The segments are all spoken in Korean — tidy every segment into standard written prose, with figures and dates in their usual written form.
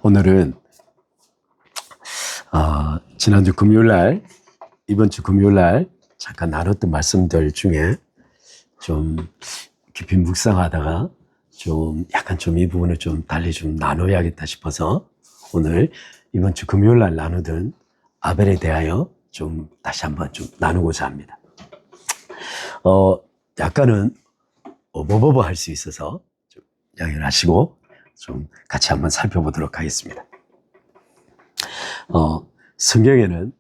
오늘은 지난주 금요일날, 이번 주 금요일날 잠깐 나눴던 말씀들 중에 좀 깊이 묵상하다가 좀 약간 좀 이 부분을 좀 달리 좀 나눠야겠다 싶어서 오늘 이번 주 금요일날 나누던 아벨에 대하여 좀 다시 한번 좀 나누고자 합니다. 약간은 어버버버 할 수 있어서 좀 양해를 하시고 좀 같이 한번 살펴보도록 하겠습니다. 성경에는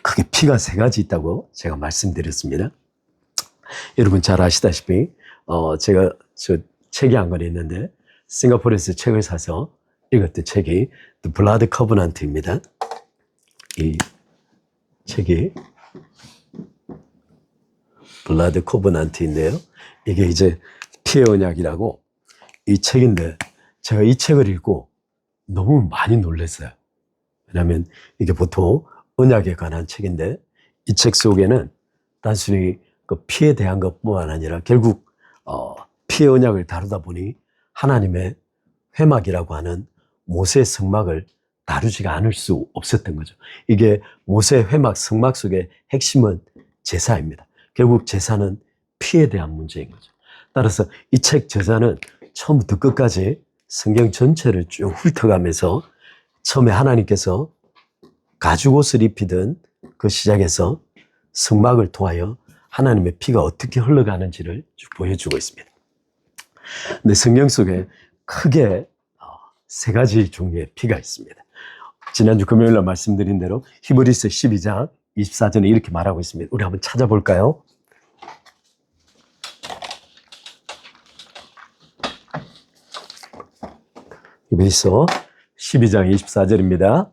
크게 피가 세 가지 있다고 제가 말씀드렸습니다. 여러분 잘 아시다시피 제가 저 책이 한 권 있는데 싱가포르에서 책을 사서 읽었던 책이 The Blood Covenant입니다. 이 책이 Blood Covenant인데요. 이게 이제 피의 언약이라고 이 책인데 제가 이 책을 읽고 너무 많이 놀랐어요. 왜냐하면 이게 보통 언약에 관한 책인데 이 책 속에는 단순히 그 피에 대한 것뿐만 아니라 결국 피의 언약을 다루다 보니 하나님의 회막이라고 하는 모세의 성막을 다루지가 않을 수 없었던 거죠. 이게 모세의 회막, 성막 속의 핵심은 제사입니다. 결국 제사는 피에 대한 문제인 거죠. 따라서 이 책 저자는 처음부터 끝까지 성경 전체를 쭉 훑어가면서 처음에 하나님께서 가죽옷을 입히던 그 시작에서 성막을 통하여 하나님의 피가 어떻게 흘러가는지를 쭉 보여주고 있습니다. 근데 성경 속에 크게 세 가지 종류의 피가 있습니다. 지난주 금요일날 말씀드린 대로 히브리서 12장 24절에 이렇게 말하고 있습니다. 우리 한번 찾아볼까요? 히브리서 12장 24절입니다.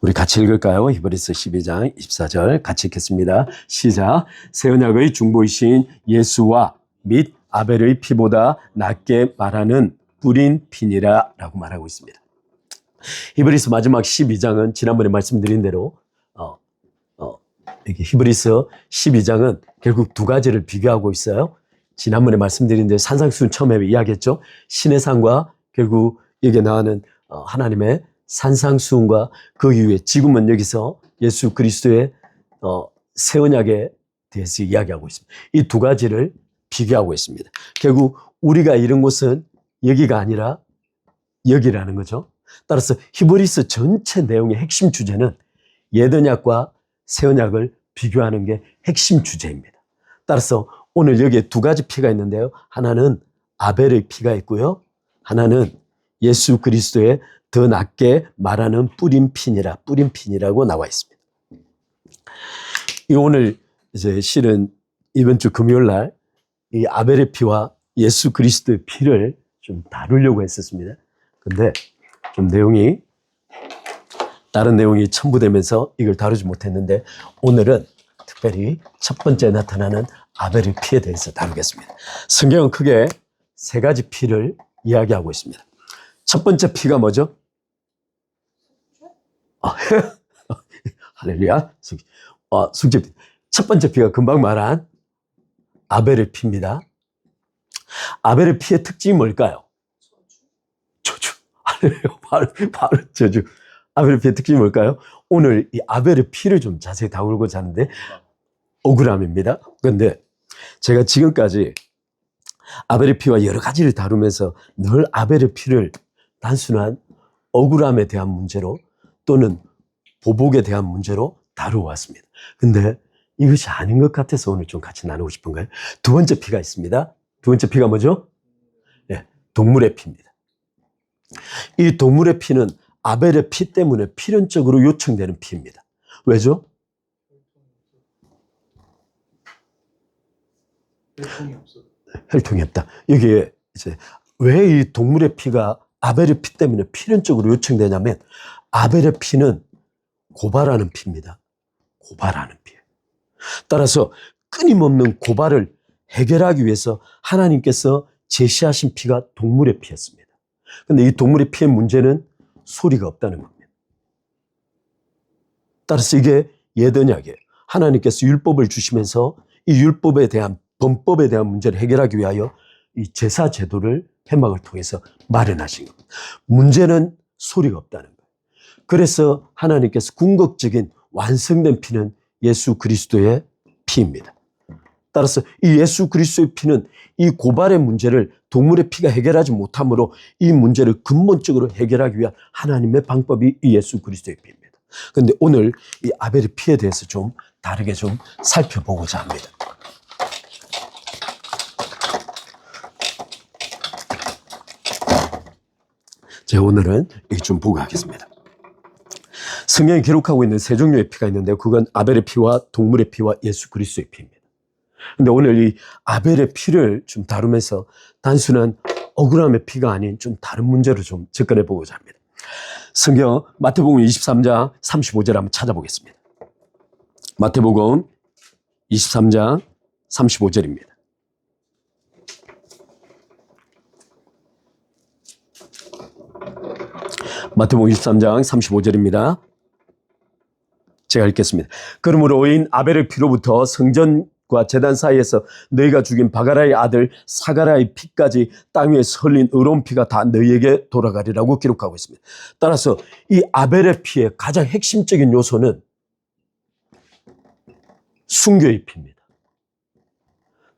우리 같이 읽을까요? 히브리서 12장 24절 같이 읽겠습니다. 시작. 새 언약의 중보이신 예수와 및 아벨의 피보다 낫게 말하는 뿌린 피니라 라고 말하고 있습니다. 히브리서 마지막 12장은 지난번에 말씀드린 대로 이렇게 히브리서 12장은 결국 두 가지를 비교하고 있어요. 지난번에 말씀드린 대로 산상수훈 처음에 이야기했죠. 신의 산과 결국 여기에 나오는 하나님의 산상수훈과 그 이후에 지금은 여기서 예수 그리스도의 새 언약에 대해서 이야기하고 있습니다. 이 두 가지를 비교하고 있습니다. 결국 우리가 이런 곳은 여기가 아니라 여기라는 거죠. 따라서 히브리서 전체 내용의 핵심 주제는 옛 언약과 새 언약을 비교하는 게 핵심 주제입니다. 따라서 오늘 여기에 두 가지 피가 있는데요. 하나는 아벨의 피가 있고요. 하나는 예수 그리스도의 더 낫게 말하는 뿌린 피니라고 나와 있습니다. 이 오늘 이제 실은 이번 주 금요일 날 이 아벨의 피와 예수 그리스도의 피를 좀 다루려고 했었습니다. 근데 좀 다른 내용이 첨부되면서 이걸 다루지 못했는데 오늘은 특별히 첫 번째 나타나는 아벨의 피에 대해서 다루겠습니다. 성경은 크게 세 가지 피를 이야기하고 있습니다. 첫 번째 피가 뭐죠? 할렐루야. 숙제. 첫 번째 피가 금방 말한 아벨의 피입니다. 아벨의 피의 특징이 뭘까요? 저주. 바로 저주. 아벨의 피의 특징이 뭘까요? 오늘 이 아벨의 피를 좀 자세히 다루고자 하는데 억울함입니다. 그런데 제가 지금까지 아벨의 피와 여러 가지를 다루면서 늘 아벨의 피를 단순한 억울함에 대한 문제로 또는 보복에 대한 문제로 다루어왔습니다. 근데 이것이 아닌 것 같아서 오늘 좀 같이 나누고 싶은 거예요. 두 번째 피가 있습니다. 두 번째 피가 뭐죠? 네, 동물의 피입니다. 이 동물의 피는 아벨의 피 때문에 필연적으로 요청되는 피입니다. 왜죠? 혈통이 없다. 여기에 이제 왜 이 동물의 피가 아벨의 피 때문에 필연적으로 요청되냐면 아벨의 피는 고발하는 피입니다. 고발하는 피예요. 따라서 끊임없는 고발을 해결하기 위해서 하나님께서 제시하신 피가 동물의 피였습니다. 그런데 이 동물의 피의 문제는 소리가 없다는 겁니다. 따라서 이게 옛 언약이에요. 하나님께서 율법을 주시면서 이 율법에 대한 범법에 대한 문제를 해결하기 위하여 이 제사 제도를 회막을 통해서 마련하신 겁니다. 문제는 소리가 없다는 거예요. 그래서 하나님께서 궁극적인 완성된 피는 예수 그리스도의 피입니다. 따라서 이 예수 그리스도의 피는 이 고발의 문제를 동물의 피가 해결하지 못하므로 이 문제를 근본적으로 해결하기 위한 하나님의 방법이 이 예수 그리스도의 피입니다. 그런데 오늘 이 아벨의 피에 대해서 좀 다르게 좀 살펴보고자 합니다. 제가 오늘은 이렇게 좀 보고 하겠습니다. 성경이 기록하고 있는 세 종류의 피가 있는데요. 그건 아벨의 피와 동물의 피와 예수 그리스도의 피입니다. 근데 오늘 이 아벨의 피를 좀 다루면서 단순한 억울함의 피가 아닌 좀 다른 문제로 좀 접근해 보고자 합니다. 성경 마태복음 23장 35절 한번 찾아보겠습니다. 마태복음 23장 35절입니다. 마태복음 23장 35절입니다. 제가 읽겠습니다. 그러므로 의인 아벨의 피로부터 성전과 제단 사이에서 너희가 죽인 바가라의 아들 사가라의 피까지 땅 위에 흘린 의로운 피가 다 너희에게 돌아가리라고 기록하고 있습니다. 따라서 이 아벨의 피의 가장 핵심적인 요소는 순교의 피입니다.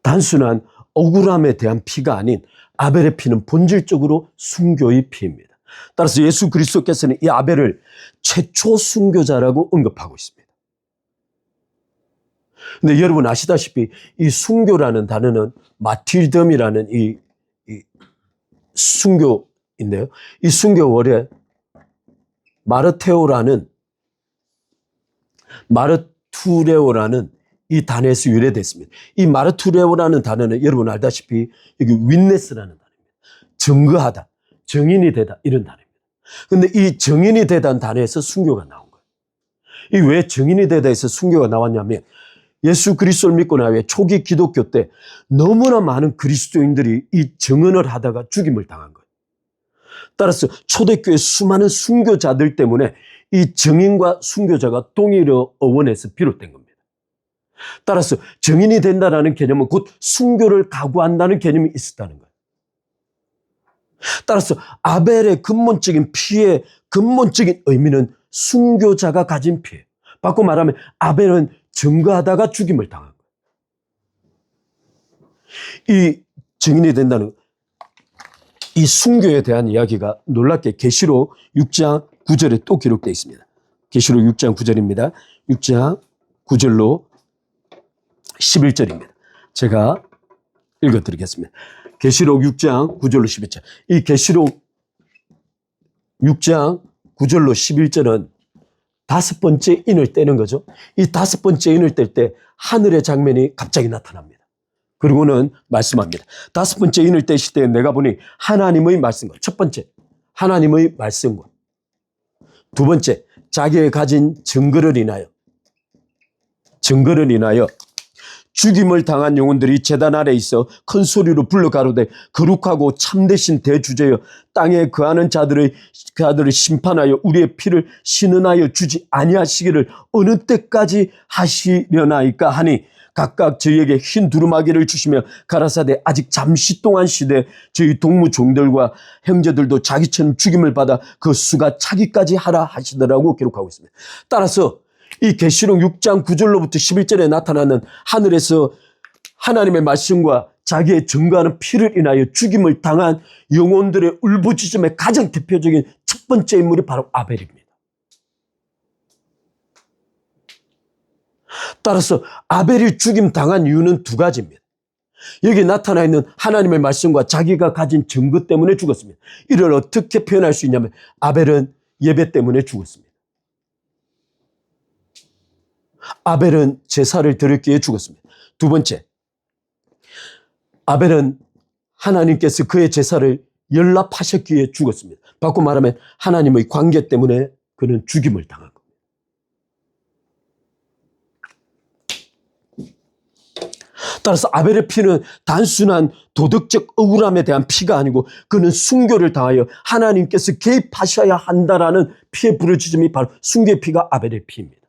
단순한 억울함에 대한 피가 아닌 아벨의 피는 본질적으로 순교의 피입니다. 따라서 예수 그리스도께서는 이 아벨을 최초 순교자라고 언급하고 있습니다. 근데 여러분 아시다시피 이 순교라는 단어는 마틸덤이라는 이 순교인데요. 이 순교 원래 마르투레오라는 이 단어에서 유래됐습니다. 이 마르투레오라는 단어는 여러분 알다시피 여기 윈네스라는 단어입니다. 증거하다, 증인이 되다 이런 단어입니다. 그런데 이 증인이 되다는 단어에서 순교가 나온 거예요. 이 왜 증인이 되다에서 순교가 나왔냐면 예수 그리스도를 믿고 난 후에 초기 기독교 때 너무나 많은 그리스도인들이 이 증언을 하다가 죽임을 당한 거예요. 따라서 초대교회 수많은 순교자들 때문에 이 증인과 순교자가 동일어 어원에서 비롯된 겁니다. 따라서 증인이 된다는 개념은 곧 순교를 각오한다는 개념이 있었다는 거예요. 따라서 아벨의 근본적인 피의 근본적인 의미는 순교자가 가진 피예요. 바꿔 말하면 아벨은 증거하다가 죽임을 당한 거예요. 이 증인이 된다는 이 순교에 대한 이야기가 놀랍게 계시록 6장 9절에 또 기록되어 있습니다. 계시록 6장 9절입니다. 6장 9절로 11절입니다. 제가 읽어드리겠습니다. 계시록 6장 9절로 11절. 이 계시록 6장 9절로 11절은 다섯 번째 인을 떼는 거죠. 이 다섯 번째 인을 뗄 때 하늘의 장면이 갑자기 나타납니다. 그리고는 말씀합니다. 다섯 번째 인을 떼실 때 내가 보니 하나님의 말씀과 첫 번째 하나님의 말씀과 두 번째 자기의 가진 증거를 인하여 죽임을 당한 영혼들이 제단 아래 있어 큰 소리로 불러 가로되 거룩하고 참되신 대주제여 땅에 거하는 자들을 심판하여 우리의 피를 신은하여 주지 아니하시기를 어느 때까지 하시려나이까 하니 각각 저희에게 흰 두루마기를 주시며 가라사대 아직 잠시 동안 시되 저희 동무 종들과 형제들도 자기처럼 죽임을 받아 그 수가 차기까지 하라 하시더라고 기록하고 있습니다. 따라서 이 계시록 6장 9절로부터 11절에 나타나는 하늘에서 하나님의 말씀과 자기의 증거하는 피를 인하여 죽임을 당한 영혼들의 울부짖음의 가장 대표적인 첫 번째 인물이 바로 아벨입니다. 따라서 아벨이 죽임 당한 이유는 두 가지입니다. 여기 나타나 있는 하나님의 말씀과 자기가 가진 증거 때문에 죽었습니다. 이를 어떻게 표현할 수 있냐면 아벨은 예배 때문에 죽었습니다. 아벨은 제사를 드렸기에 죽었습니다. 두 번째, 아벨은 하나님께서 그의 제사를 연락하셨기에 죽었습니다. 바꿔 말하면 하나님의 관계 때문에 그는 죽임을 당한 겁니다. 따라서 아벨의 피는 단순한 도덕적 억울함에 대한 피가 아니고 그는 순교를 당하여 하나님께서 개입하셔야 한다라는 피의 부르짖음이 바로 순교의 피가 아벨의 피입니다.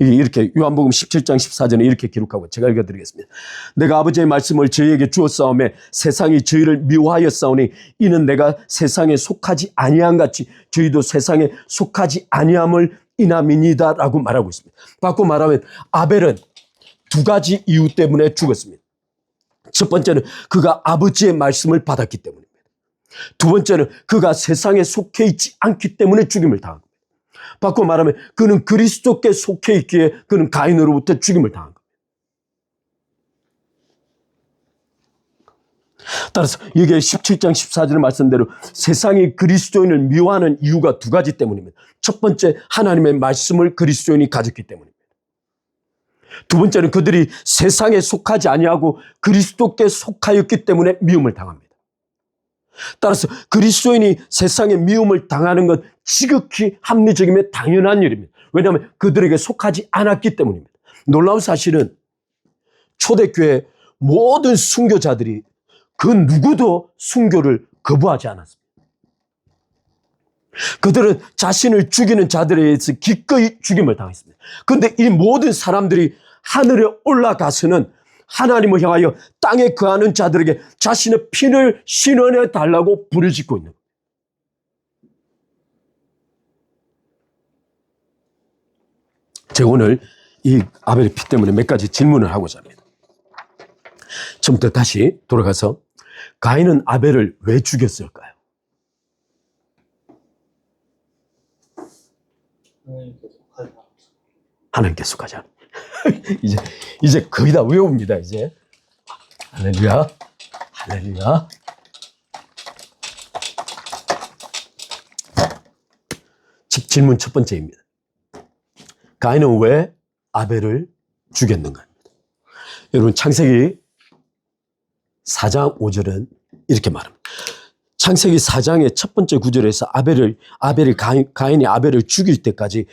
이렇게 요한복음 17장 14절에 이렇게 기록하고 제가 읽어드리겠습니다. 내가 아버지의 말씀을 저희에게 주었사오매 세상이 저희를 미워하였사오니 이는 내가 세상에 속하지 아니한 같이 저희도 세상에 속하지 아니함을 인함이니이다 라고 말하고 있습니다. 바꿔 말하면 아벨은 두 가지 이유 때문에 죽었습니다. 첫 번째는 그가 아버지의 말씀을 받았기 때문입니다. 두 번째는 그가 세상에 속해 있지 않기 때문에 죽임을 당한 겁니다. 바꿔 말하면 그는 그리스도께 속해 있기에 그는 가인으로부터 죽임을 당한 겁니다. 따라서 이게 17장 14절 말씀대로 세상이 그리스도인을 미워하는 이유가 두 가지 때문입니다. 첫 번째, 하나님의 말씀을 그리스도인이 가졌기 때문입니다. 두 번째는 그들이 세상에 속하지 아니하고 그리스도께 속하였기 때문에 미움을 당합니다. 따라서 그리스도인이 세상에 미움을 당하는 건 지극히 합리적이며 당연한 일입니다. 왜냐하면 그들에게 속하지 않았기 때문입니다. 놀라운 사실은 초대교회 모든 순교자들이 그 누구도 순교를 거부하지 않았습니다. 그들은 자신을 죽이는 자들에 의해서 기꺼이 죽임을 당했습니다. 그런데 이 모든 사람들이 하늘에 올라가서는 하나님을 향하여 땅에 거하는 자들에게 자신의 피를 신원해 달라고 부르짖고 있는 거예요. 제가 오늘 이 아벨의 피 때문에 몇 가지 질문을 하고자 합니다. 처음부터 다시 돌아가서 가인은 아벨을 왜 죽였을까요? 하나님께 속하지 않아. 이제 거의 다 외웁니다, 이제. 할렐루야. 할렐루야. 질문 첫 번째입니다. 가인은 왜 아벨을 죽였는가? 여러분, 창세기 4장 5절은 이렇게 말합니다. 창세기 4장의 첫 번째 구절에서 가인이 아벨을 죽일 때까지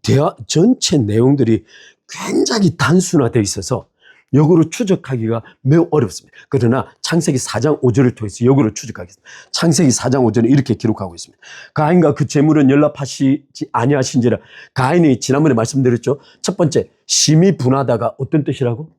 대화 전체 내용들이 굉장히 단순화되어 있어서 역으로 추적하기가 매우 어렵습니다. 그러나 창세기 4장 5절을 통해서 역으로 추적하겠습니다. 창세기 4장 5절은 이렇게 기록하고 있습니다. 가인과 그 재물은 연락하시지 아니하신지라. 가인이 지난번에 말씀드렸죠. 첫 번째, 심히 분하다가 어떤 뜻이라고?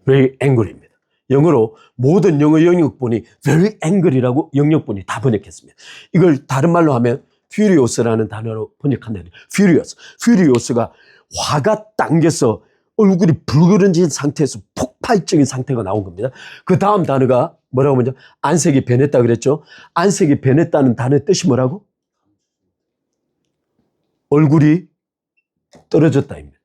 Very angry입니다. 영어로 모든 영어 영역본이 very angry라고 영역본이 다 번역했습니다. 이걸 다른 말로 하면 furious라는 단어로 번역한다는 거예요. furious가 화가 당겨서 얼굴이 붉어진 상태에서 폭발적인 상태가 나온 겁니다. 그 다음 단어가 뭐라고 하면 안색이 변했다 그랬죠. 안색이 변했다는 단어의 뜻이 뭐라고? 얼굴이 떨어졌다입니다.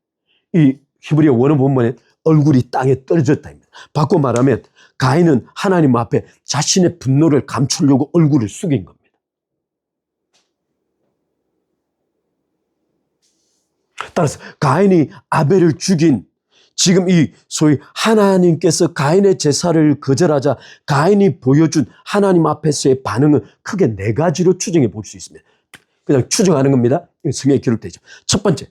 이 히브리어 원어 본문에 얼굴이 땅에 떨어졌다입니다. 바꿔 말하면 가인은 하나님 앞에 자신의 분노를 감추려고 얼굴을 숙인 겁니다. 따라서 가인이 아벨을 죽인 지금 이 소위 하나님께서 가인의 제사를 거절하자 가인이 보여준 하나님 앞에서의 반응은 크게 네 가지로 추정해 볼 수 있습니다. 그냥 추정하는 겁니다. 성경에 기록되죠. 첫 번째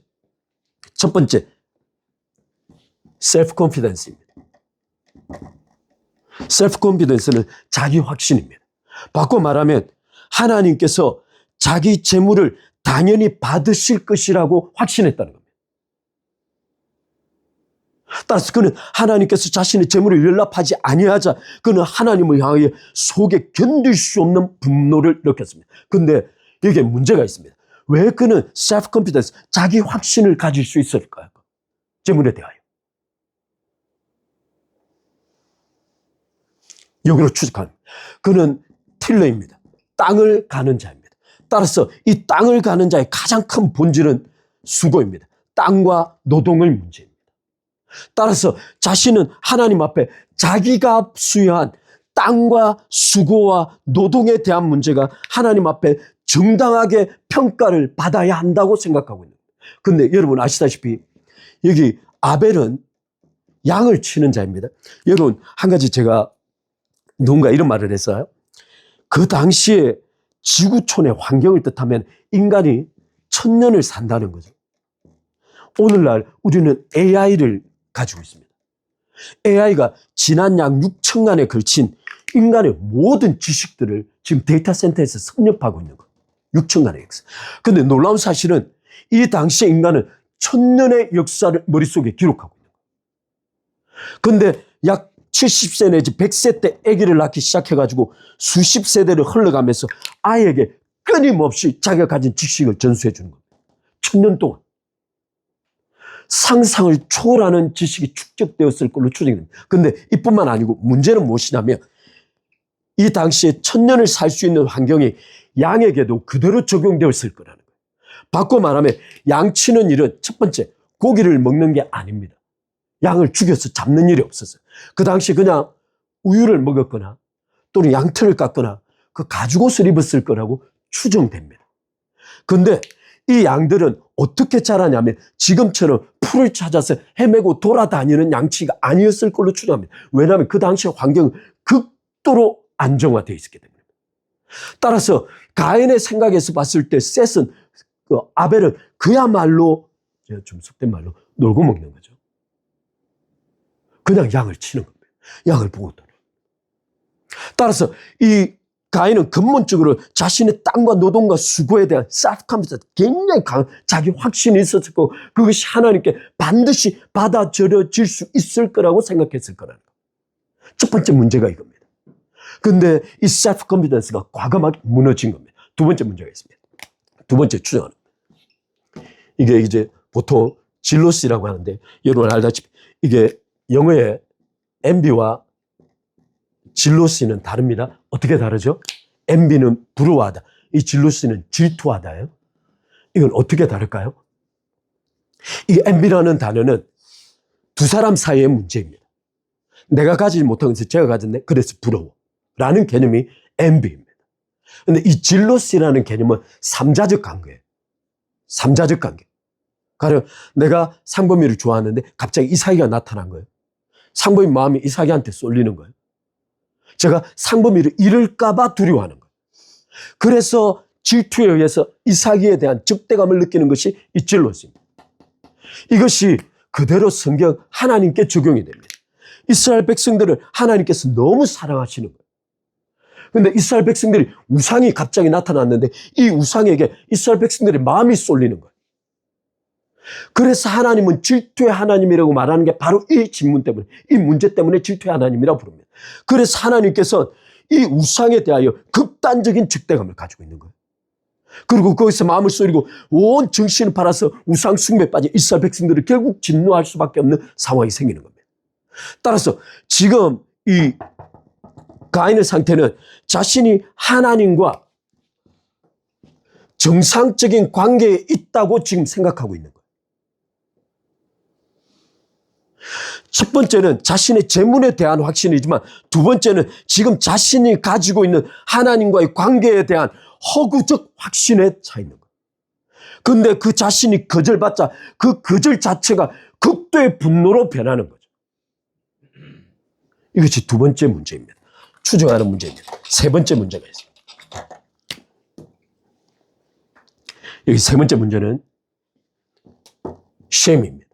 self confidence입니다. self confidence는 자기 확신입니다. 바꿔 말하면 하나님께서 자기 재물을 당연히 받으실 것이라고 확신했다는 겁니다. 따라서 그는 하나님께서 자신의 재물을 연락하지 아니하자 그는 하나님을 향하여 속에 견딜 수 없는 분노를 느꼈습니다. 그런데 여기에 문제가 있습니다. 왜 그는 self-confidence, 자기 확신을 가질 수 있을까요? 재물에 대하여. 여기로 추적합니다. 그는 틸러입니다. 땅을 가는 자입니다. 따라서 이 땅을 가는 자의 가장 큰 본질은 수고입니다. 땅과 노동의 문제입니다. 따라서 자신은 하나님 앞에 자기가 수여한 땅과 수고와 노동에 대한 문제가 하나님 앞에 정당하게 평가를 받아야 한다고 생각하고 있는 거예요. 그런데 여러분 아시다시피 여기 아벨은 양을 치는 자입니다. 여러분 한 가지 제가 누군가 이런 말을 했어요. 그 당시에 지구촌의 환경을 뜻하면 인간이 1000년을 산다는 거죠. 오늘날 우리는 AI를 가지고 있습니다. AI가 지난 약 6천년에 걸친 인간의 모든 지식들을 지금 데이터 센터에서 섭렵하고 있는 거예요. 6천년에. 그런데 놀라운 사실은 이 당시의 인간은 천년의 역사를 머릿속에 기록하고 있는 거예요. 그런데 약 70세 내지 100세 때 아기를 낳기 시작해가지고 수십 세대를 흘러가면서 아이에게 끊임없이 자기가 가진 지식을 전수해 주는 겁니다. 천년 동안. 상상을 초월하는 지식이 축적되었을 걸로 추정이 됩니다. 그런데 이뿐만 아니고 문제는 무엇이냐면 이 당시에 천년을 살 수 있는 환경이 양에게도 그대로 적용되었을 거라는 거예요. 바꿔 말하면 양치는 일은 첫 번째 고기를 먹는 게 아닙니다. 양을 죽여서 잡는 일이 없었어요. 그 당시 그냥 우유를 먹었거나 또는 양털을 깎거나 그 가죽옷을 입었을 거라고 추정됩니다. 그런데 이 양들은 어떻게 자라냐면 지금처럼 풀을 찾아서 헤매고 돌아다니는 양치가 아니었을 걸로 추정합니다. 왜냐하면 그 당시의 환경은 극도로 안정화되어 있었기 때문입니다. 따라서 가인의 생각에서 봤을 때 셋은 아벨은 그야말로 좀 속된 말로 놀고 먹는 거죠. 그냥 양을 치는 겁니다. 양을 보고 떠나. 따라서 이 가인은 근본적으로 자신의 땅과 노동과 수고에 대한 셀프컴퓨터 굉장히 강한 자기 확신이 있었고 그것이 하나님께 반드시 받아들여질 수 있을 거라고 생각했을 거라는 거예요. 첫 번째 문제가 이겁니다. 그런데 이 셀프컴퓨터가 과감하게 무너진 겁니다. 두 번째 문제가 있습니다. 두 번째 추정하는 이게 이제 보통 진로시라고 하는데 여러분 알다시피 이게 영어의 MB와 진로시는 다릅니다. 어떻게 다르죠? MB는 부러워하다. 이 진로시는 질투하다예요. 이건 어떻게 다를까요? 이 MB라는 단어는 두 사람 사이의 문제입니다. 내가 가지지 못한 것을 제가 가졌네. 그래서 부러워. 라는 개념이 MB입니다. 그런데 이 진로시라는 개념은 삼자적 관계예요. 삼자적 관계. 가령 내가 상범이를 좋아하는데 갑자기 이삭이가 나타난 거예요. 상범이 마음이 이삭이한테 쏠리는 거예요. 제가 상범이를 잃을까봐 두려워하는 거예요. 그래서 질투에 의해서 이삭에 대한 적대감을 느끼는 것이 이 진로시입니다. 이것이 그대로 성경 하나님께 적용이 됩니다. 이스라엘 백성들을 하나님께서 너무 사랑하시는 거예요. 그런데 이스라엘 백성들이 우상이 갑자기 나타났는데 이 우상에게 이스라엘 백성들의 마음이 쏠리는 거예요. 그래서 하나님은 질투의 하나님이라고 말하는 게 바로 이 질문 때문에, 이 문제 때문에 질투의 하나님이라고 부릅니다. 그래서 하나님께서 이 우상에 대하여 극단적인 적대감을 가지고 있는 거예요. 그리고 거기서 마음을 쏠리고 온 정신을 팔아서 우상 숭배에 빠진 이스라엘 백성들을 결국 진노할 수밖에 없는 상황이 생기는 겁니다. 따라서 지금 이 가인의 상태는 자신이 하나님과 정상적인 관계에 있다고 지금 생각하고 있는 거예요. 첫 번째는 자신의 재물에 대한 확신이지만 두 번째는 지금 자신이 가지고 있는 하나님과의 관계에 대한 허구적 확신에 차 있는 거예요. 그런데 그 자신이 거절받자 그 거절 자체가 극도의 분노로 변하는 거죠. 이것이 두 번째 문제입니다. 추정하는 문제입니다. 세 번째 문제가 있습니다. 여기 세 번째 문제는 shame입니다.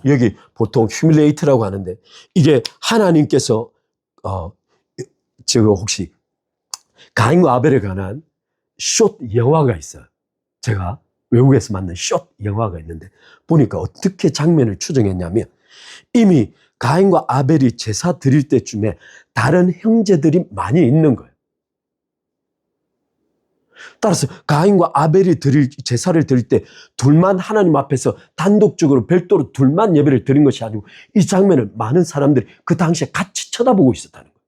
여기 보통 humiliate라고 하는데 이게 하나님께서 혹시 가인과 아벨에 관한 숏 영화가 있어요. 제가 외국에서 만난 숏 영화가 있는데 보니까 어떻게 장면을 추정했냐면 이미 가인과 아벨이 제사 드릴 때쯤에 다른 형제들이 많이 있는 거예요. 따라서 가인과 아벨이 제사를 드릴 때 둘만 하나님 앞에서 단독적으로 별도로 둘만 예배를 드린 것이 아니고 이 장면을 많은 사람들이 그 당시에 같이 쳐다보고 있었다는 거예요.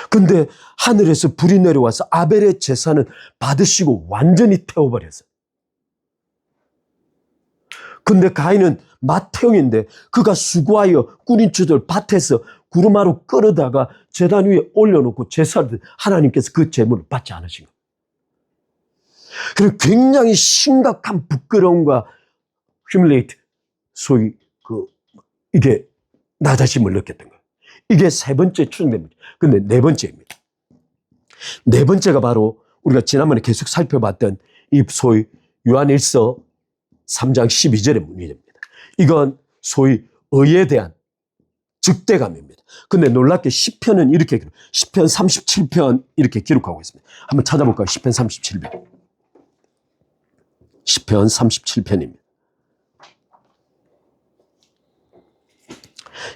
그런데 하늘에서 불이 내려와서 아벨의 제사는 받으시고 완전히 태워버렸어요. 근데 가인은 맏형인데 그가 수고하여 꾸린초들 밭에서 구루마로 끌어다가 제단 위에 올려놓고 제사를 하나님께서 그 제물을 받지 않으신 거예요. 그리고 굉장히 심각한 부끄러움과 humiliate, 소위 이게 나다심을 느꼈던 거예요. 이게 세 번째 추정됩니다. 근데 네 번째입니다. 네 번째가 바로 우리가 지난번에 계속 살펴봤던 이 소위 요한일서 3장 12절의 문제입니다. 이건 소위 의에 대한 적대감입니다. 근데 놀랍게 시편은 이렇게 시편 37편 이렇게 기록하고 있습니다. 한번 찾아볼까요? 시편 37편. 시편 37편입니다.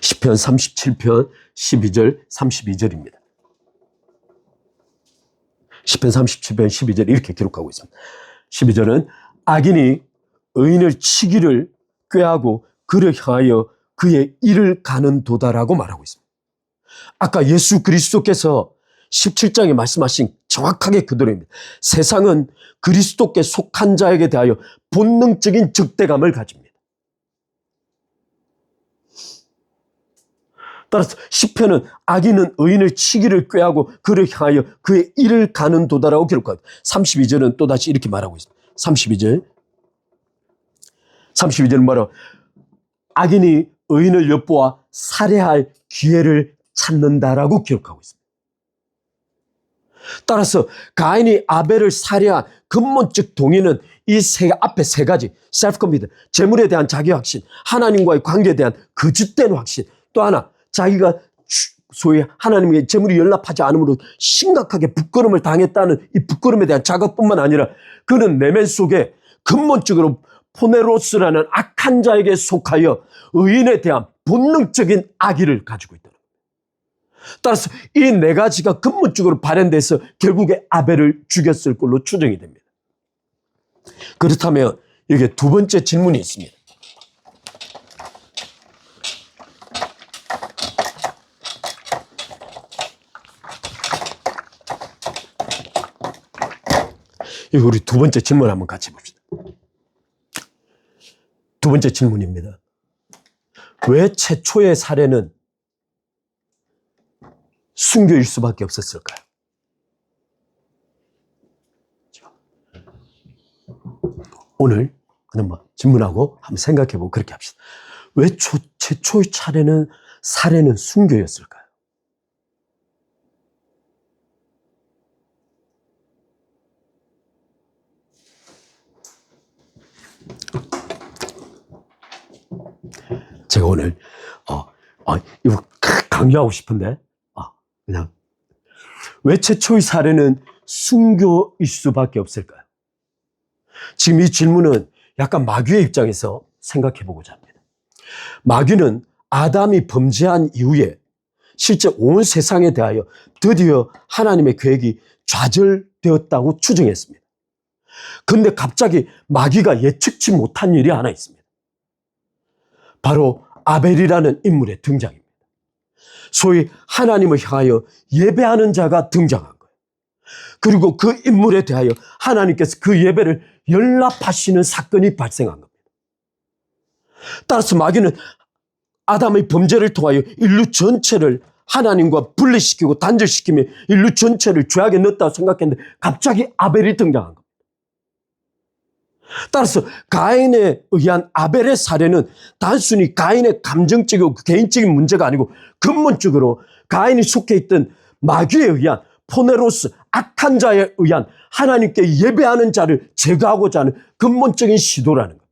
시편 37편 12절 32절입니다. 시편 37편 12절 이렇게 기록하고 있습니다. 12절은 악인이 의인을 치기를 꾀하고 그를 향하여 그의 일을 가는 도다라고 말하고 있습니다. 아까 예수 그리스도께서 17장에 말씀하신 정확하게 그대로입니다. 세상은 그리스도께 속한 자에게 대하여 본능적인 적대감을 가집니다. 따라서 시편은 악인은 의인을 치기를 꾀하고 그를 향하여 그의 일을 가는 도다라고 기록합니다. 32절은 또다시 이렇게 말하고 있습니다. 32절은 뭐라고? 악인이 의인을 엿보아 살해할 기회를 찾는다라고 기록하고 있습니다. 따라서 가인이 아벨을 살해한 근본적 동의는 이 앞에 세 가지, self-confidence, 재물에 대한 자기 확신, 하나님과의 관계에 대한 거짓된 확신, 또 하나 자기가 소위 하나님에게 재물이 연락하지 않으므로 심각하게 부끄러움을 당했다는 이 부끄러움에 대한 자각뿐만 아니라 그는 내면 속에 근본적으로 포네로스라는 악한 자에게 속하여 의인에 대한 본능적인 악의를 가지고 있다. 따라서 이 네 가지가 근본적으로 발현돼서 결국에 아벨을 죽였을 걸로 추정이 됩니다. 그렇다면 여기에 두 번째 질문이 있습니다. 우리 두 번째 질문 한번 같이 봅시다. 두 번째 질문입니다. 왜 최초의 살해는 순교일 수밖에 없었을까요? 오늘 그냥 질문하고 한번 생각해보고 그렇게 합시다. 왜 최초의 살해는 순교였을까요? 제가 오늘 이거 강조하고 싶은데 그냥 왜 최초의 살해는 순교일 수밖에 없을까요? 지금 이 질문은 약간 마귀의 입장에서 생각해보고자 합니다. 마귀는 아담이 범죄한 이후에 실제 온 세상에 대하여 드디어 하나님의 계획이 좌절되었다고 추정했습니다. 그런데 갑자기 마귀가 예측치 못한 일이 하나 있습니다. 바로 아벨이라는 인물의 등장입니다. 소위 하나님을 향하여 예배하는 자가 등장한 거예요. 그리고 그 인물에 대하여 하나님께서 그 예배를 연락하시는 사건이 발생한 겁니다. 따라서 마귀는 아담의 범죄를 통하여 인류 전체를 하나님과 분리시키고 단절시키며 인류 전체를 죄악에 넣었다고 생각했는데 갑자기 아벨이 등장한 겁니다. 따라서 가인에 의한 아벨의 살해는 단순히 가인의 감정적이고 개인적인 문제가 아니고 근본적으로 가인이 속해 있던 마귀에 의한 포네로스, 악한 자에 의한 하나님께 예배하는 자를 제거하고자 하는 근본적인 시도라는 겁니다.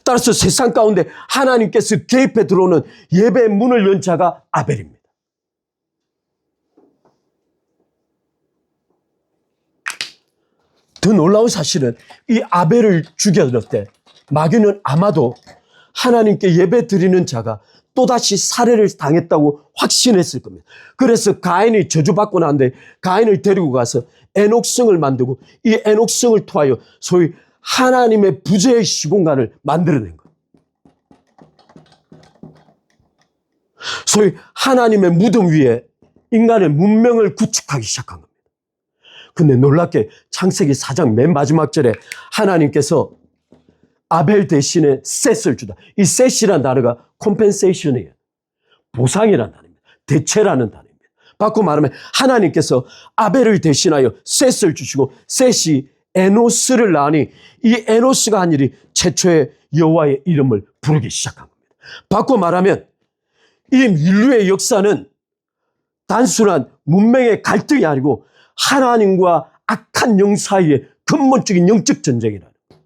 따라서 세상 가운데 하나님께서 개입해 들어오는 예배의 문을 연 자가 아벨입니다. 더 놀라운 사실은 이 아벨을 죽였을 때 마귀는 아마도 하나님께 예배 드리는 자가 또다시 살해를 당했다고 확신했을 겁니다. 그래서 가인이 저주받고 난 뒤에 가인을 데리고 가서 에녹성을 만들고 이 에녹성을 통하여 소위 하나님의 부재의 시공간을 만들어낸 거예요. 소위 하나님의 무덤 위에 인간의 문명을 구축하기 시작한 겁니다. 근데 놀랍게 창세기 4장 맨 마지막 절에 하나님께서 아벨 대신에 셋을 주다. 이 셋이라는 단어가 compensation이에요. 보상이라는 단어입니다. 대체라는 단어입니다. 바꿔 말하면 하나님께서 아벨을 대신하여 셋을 주시고 셋이 에노스를 낳으니 이 에노스가 한 일이 최초의 여호와의 이름을 부르기 시작한 겁니다. 바꿔 말하면 이 인류의 역사는 단순한 문명의 갈등이 아니고 하나님과 악한 영 사이의 근본적인 영적 전쟁이라는 거예요.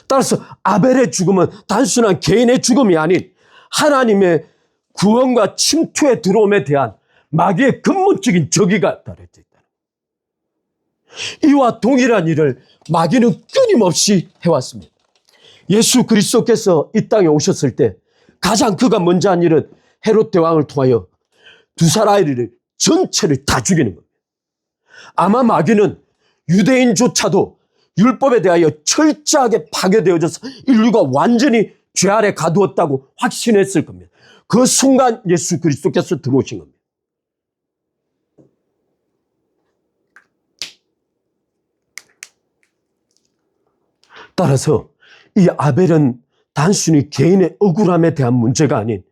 따라서 아벨의 죽음은 단순한 개인의 죽음이 아닌 하나님의 구원과 침투에 들어옴에 대한 마귀의 근본적인 적이가 달려져 있다. 이와 동일한 일을 마귀는 끊임없이 해왔습니다. 예수 그리스도께서 이 땅에 오셨을 때 가장 그가 먼저 한 일은 헤롯 대왕을 통하여 두 살 아이를 전체를 다 죽이는 겁니다. 아마 마귀는 유대인조차도 율법에 대하여 철저하게 파괴되어져서 인류가 완전히 죄 아래 가두었다고 확신했을 겁니다. 그 순간 예수 그리스도께서 들어오신 겁니다. 따라서 이 아벨은 단순히 개인의 억울함에 대한 문제가 아닌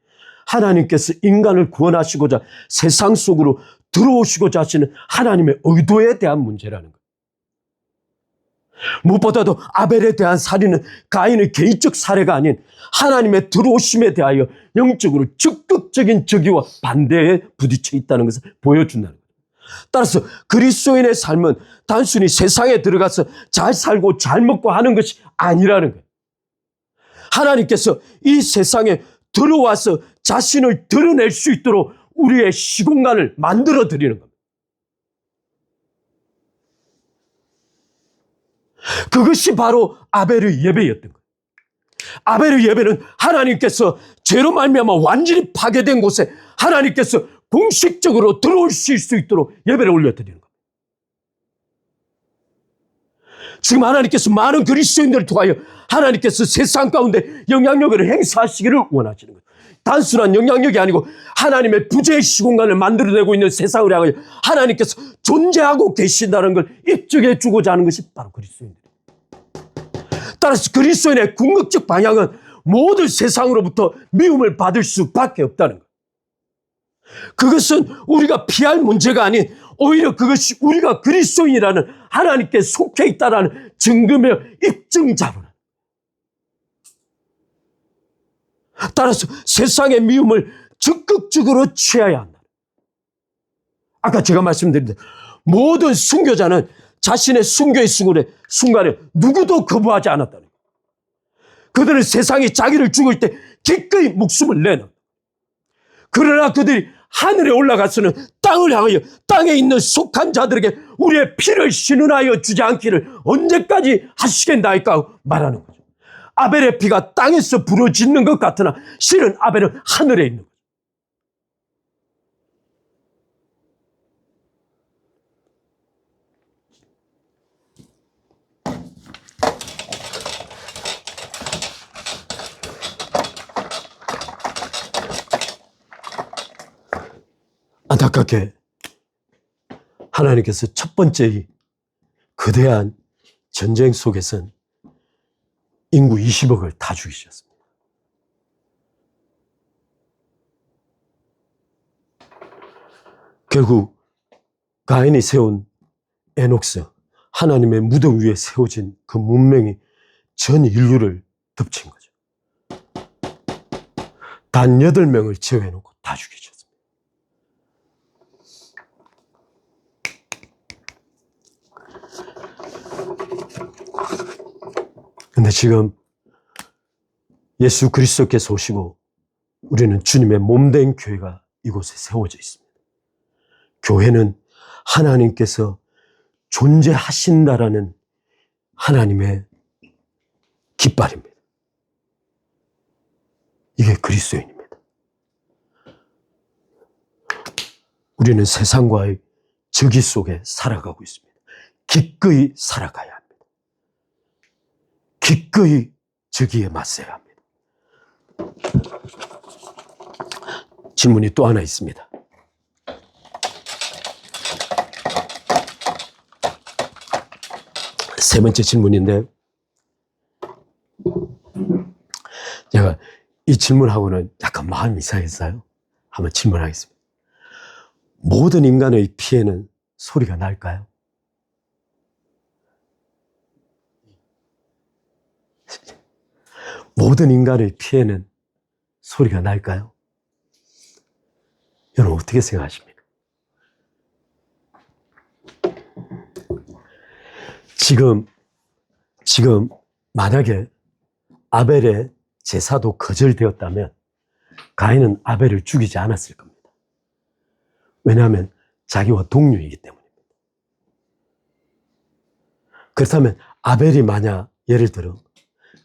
하나님께서 인간을 구원하시고자 세상 속으로 들어오시고자 하시는 하나님의 의도에 대한 문제라는 거예요. 무엇보다도 아벨에 대한 살인은 가인의 개인적 사례가 아닌 하나님의 들어오심에 대하여 영적으로 적극적인 적이와 반대에 부딪혀 있다는 것을 보여준다는 거예요. 따라서 그리스도인의 삶은 단순히 세상에 들어가서 잘 살고 잘 먹고 하는 것이 아니라는 거예요. 하나님께서 이 세상에 들어와서 자신을 드러낼 수 있도록 우리의 시공간을 만들어 드리는 겁니다. 그것이 바로 아벨의 예배였던 거예요. 아벨의 예배는 하나님께서 죄로 말미암아 완전히 파괴된 곳에 하나님께서 공식적으로 들어오실 수 있도록 예배를 올려드리는 겁니다. 지금 하나님께서 많은 그리스도인들을 통하여 하나님께서 세상 가운데 영향력을 행사하시기를 원하시는 거예요. 단순한 영향력이 아니고 하나님의 부재의 시공간을 만들어내고 있는 세상을 향하여 하나님께서 존재하고 계신다는 걸 입증해 주고자 하는 것이 바로 그리스도인들이에요. 따라서 그리스도인의 궁극적 방향은 모든 세상으로부터 미움을 받을 수밖에 없다는 거예요. 그것은 우리가 피할 문제가 아닌 오히려 그것이 우리가 그리스도인이라는 하나님께 속해 있다는 증거며 입증자로는. 따라서 세상의 미움을 적극적으로 취해야 한다. 아까 제가 말씀드린 대로 모든 순교자는 자신의 순교의 순간에 누구도 거부하지 않았다는 거예요. 그들은 세상이 자기를 죽일 때 기꺼이 목숨을 내는. 그러나 그들이 하늘에 올라가서는 땅을 향하여 땅에 있는 속한 자들에게 우리의 피를 신은하여 주지 않기를 언제까지 하시겠나이까 말하는 거죠. 아벨의 피가 땅에서 부러지는 것 같으나 실은 아벨은 하늘에 있는 거죠. 안타깝게 하나님께서 첫 번째 거대한 전쟁 속에선 인구 20억을 다 죽이셨습니다. 결국 가인이 세운 에녹스, 하나님의 무덤 위에 세워진 그 문명이 전 인류를 덮친 거죠. 단 8명을 제외해놓고 다 죽이셨습니다. 근데 지금 예수 그리스도께서 오시고 우리는 주님의 몸된 교회가 이곳에 세워져 있습니다. 교회는 하나님께서 존재하신다라는 하나님의 깃발입니다. 이게 그리스도인입니다. 우리는 세상과의 적이 속에 살아가고 있습니다. 기꺼이 살아가야 합니다. 기꺼이 적이에 맞서야 합니다. 질문이 또 하나 있습니다. 세 번째 질문인데, 제가 이 질문하고는 약간 마음이 이상했어요. 한번 질문하겠습니다. 모든 인간의 피에는 소리가 날까요? 모든 인간의 피에는 소리가 날까요? 여러분 어떻게 생각하십니까? 지금 만약에 아벨의 제사도 거절되었다면 가인은 아벨을 죽이지 않았을 겁니다. 왜냐하면 자기와 동료이기 때문입니다. 그렇다면 아벨이 만약 예를 들어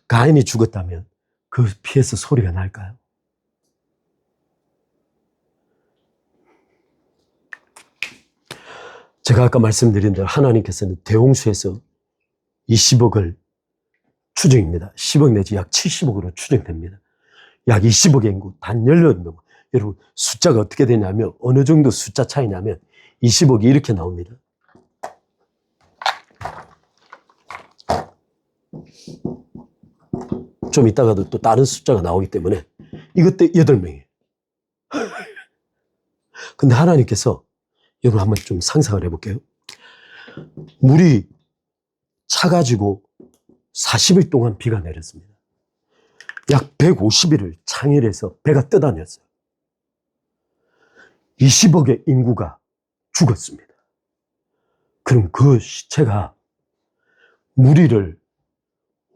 가인이 죽었다면 그 피에서 소리가 날까요? 제가 아까 말씀드린 대로 하나님께서는 대홍수에서 20억을 추정입니다. 10억 내지 약 70억으로 추정됩니다. 약 20억의 인구, 단 18명. 여러분, 숫자가 어떻게 되냐면, 어느 정도 숫자 차이냐면, 20억이 이렇게 나옵니다. 좀 이따가도 또 다른 숫자가 나오기 때문에, 이것 때 8명이에요. 근데 하나님께서, 여러분 한번 좀 상상을 해볼게요. 물이 차가지고 40일 동안 비가 내렸습니다. 약 150일을 창일해서 배가 떠다녔어요. 20억의 인구가 죽었습니다. 그럼 그 시체가 무리를,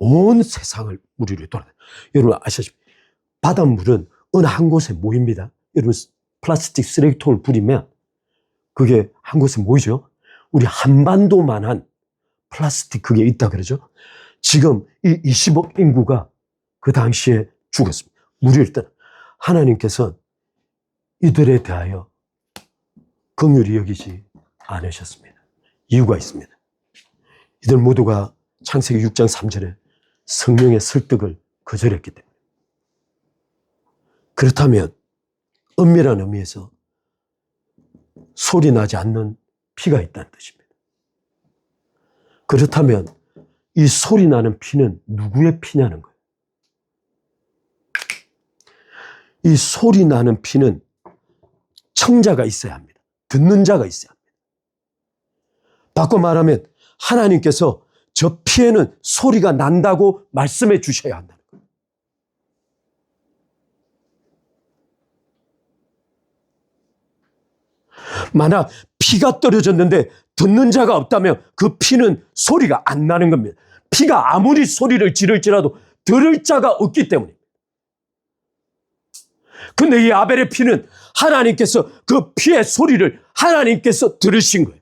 온 세상을 무리를 돌아다녀요. 여러분 아시다시피 바닷물은 어느 한 곳에 모입니다. 여러분 플라스틱 쓰레기통을 부리면 그게 한 곳에 모이죠. 우리 한반도만한 플라스틱 그게 있다 그러죠. 지금 이 20억 인구가 그 당시에 죽었습니다. 무리를 떠나. 하나님께서 이들에 대하여 긍휼히 여기지 않으셨습니다. 이유가 있습니다. 이들 모두가 창세기 6장 3절에 성령의 설득을 거절했기 때문에. 그렇다면 엄밀한 의미에서 소리 나지 않는 피가 있다는 뜻입니다. 그렇다면 이 소리 나는 피는 누구의 피냐는 거예요. 이 소리 나는 피는 청자가 있어야 합니다. 듣는 자가 있어야 합니다. 바꿔 말하면 하나님께서 저 피에는 소리가 난다고 말씀해 주셔야 한다는 거예요. 만약 피가 떨어졌는데 듣는 자가 없다면 그 피는 소리가 안 나는 겁니다. 피가 아무리 소리를 지를지라도 들을 자가 없기 때문입니다. 근데 이 아벨의 피는 하나님께서 그 피의 소리를 하나님께서 들으신 거예요.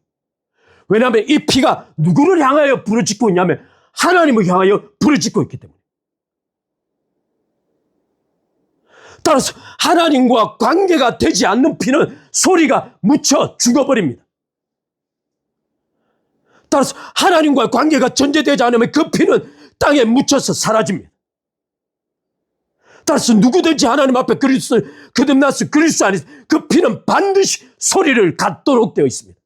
왜냐하면 이 피가 누구를 향하여 부르짖고 있냐면 하나님을 향하여 부르짖고 있기 때문에. 따라서 하나님과 관계가 되지 않는 피는 소리가 묻혀 죽어버립니다. 따라서 하나님과 관계가 전제되지 않으면 그 피는 땅에 묻혀서 사라집니다. 따라서 누구든지 하나님 앞에 거듭나서 그리스도 안에서 그 피는 반드시 소리를 갖도록 되어 있습니다.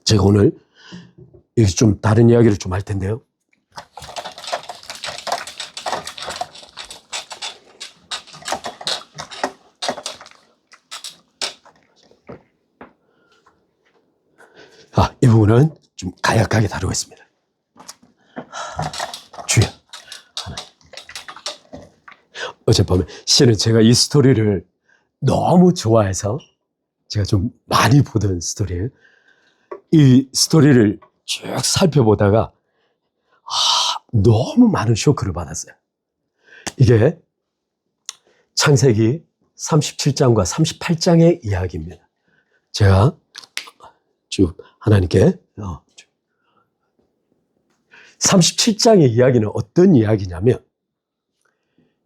제가 오늘 여기 좀 다른 이야기를 좀 할 텐데요. 이 부분은 좀 간략하게 다루겠습니다. 주여, 어젯밤에 실은 제가 이 스토리를 너무 좋아해서 제가 좀 많이 보던 스토리예요. 이 스토리를 쭉 살펴보다가 너무 많은 쇼크를 받았어요. 이게 창세기 37장과 38장의 이야기입니다. 제가 쭉 하나님께 37장의 이야기는 어떤 이야기냐면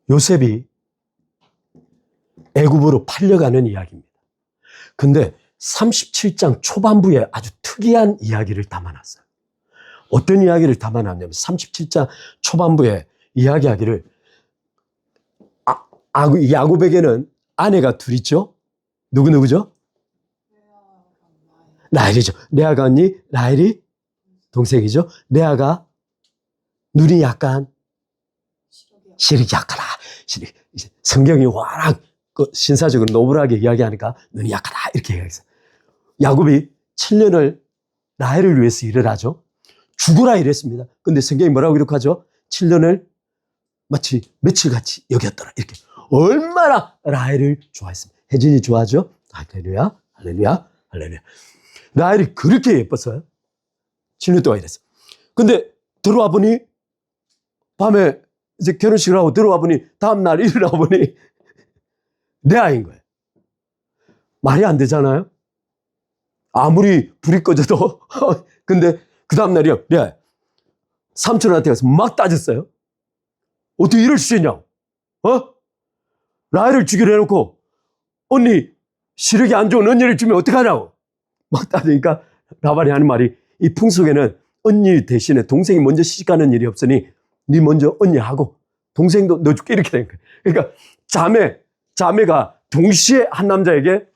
요셉이 애굽으로 팔려가는 이야기입니다. 근데 37장 초반부에 아주 특이한 이야기를 담아놨어요. 어떤 이야기를 담아놨냐면 37장 초반부에 이야기하기를 야곱에게는 아내가 둘 있죠? 누구죠? 라헬이죠. 레아가 언니, 라헬이 동생이죠. 레아가 눈이 약간 시력이 약하다. 성경이 워낙 신사적으로 노블하게 이야기하니까 눈이 약하다 이렇게 이야기했어요. 야곱이 7년을 라헬을 위해서 일을 하죠. 죽으라 이랬습니다. 근데 성경이 뭐라고 기록하죠? 7년을 마치 며칠같이 여겼더라. 이렇게 얼마나 라헬을 좋아했습니다. 혜진이 좋아하죠? 할렐루야, 할렐루야, 할렐루야. 라헬이 그렇게 예뻤어요. 7년 동안 이랬어요. 근데 들어와 보니 밤에 이제 결혼식을 하고 들어와 보니 다음날 일어나 보니 레아인 거예요. 말이 안 되잖아요. 아무리 불이 꺼져도 근데 그 다음날이요. 네. 삼촌한테 가서 막 따졌어요. 어떻게 이럴 수 있냐고. 라헬을 죽이려 해놓고 언니 시력이 안 좋은 언니를 주면 어떡하냐고. 막 따지니까 라반이 하는 말이 이 풍속에는 언니 대신에 동생이 먼저 시집가는 일이 없으니 네 먼저 언니하고 동생도 넣어줄게 이렇게 된 거예요. 그러니까 자매가 동시에 한 남자에게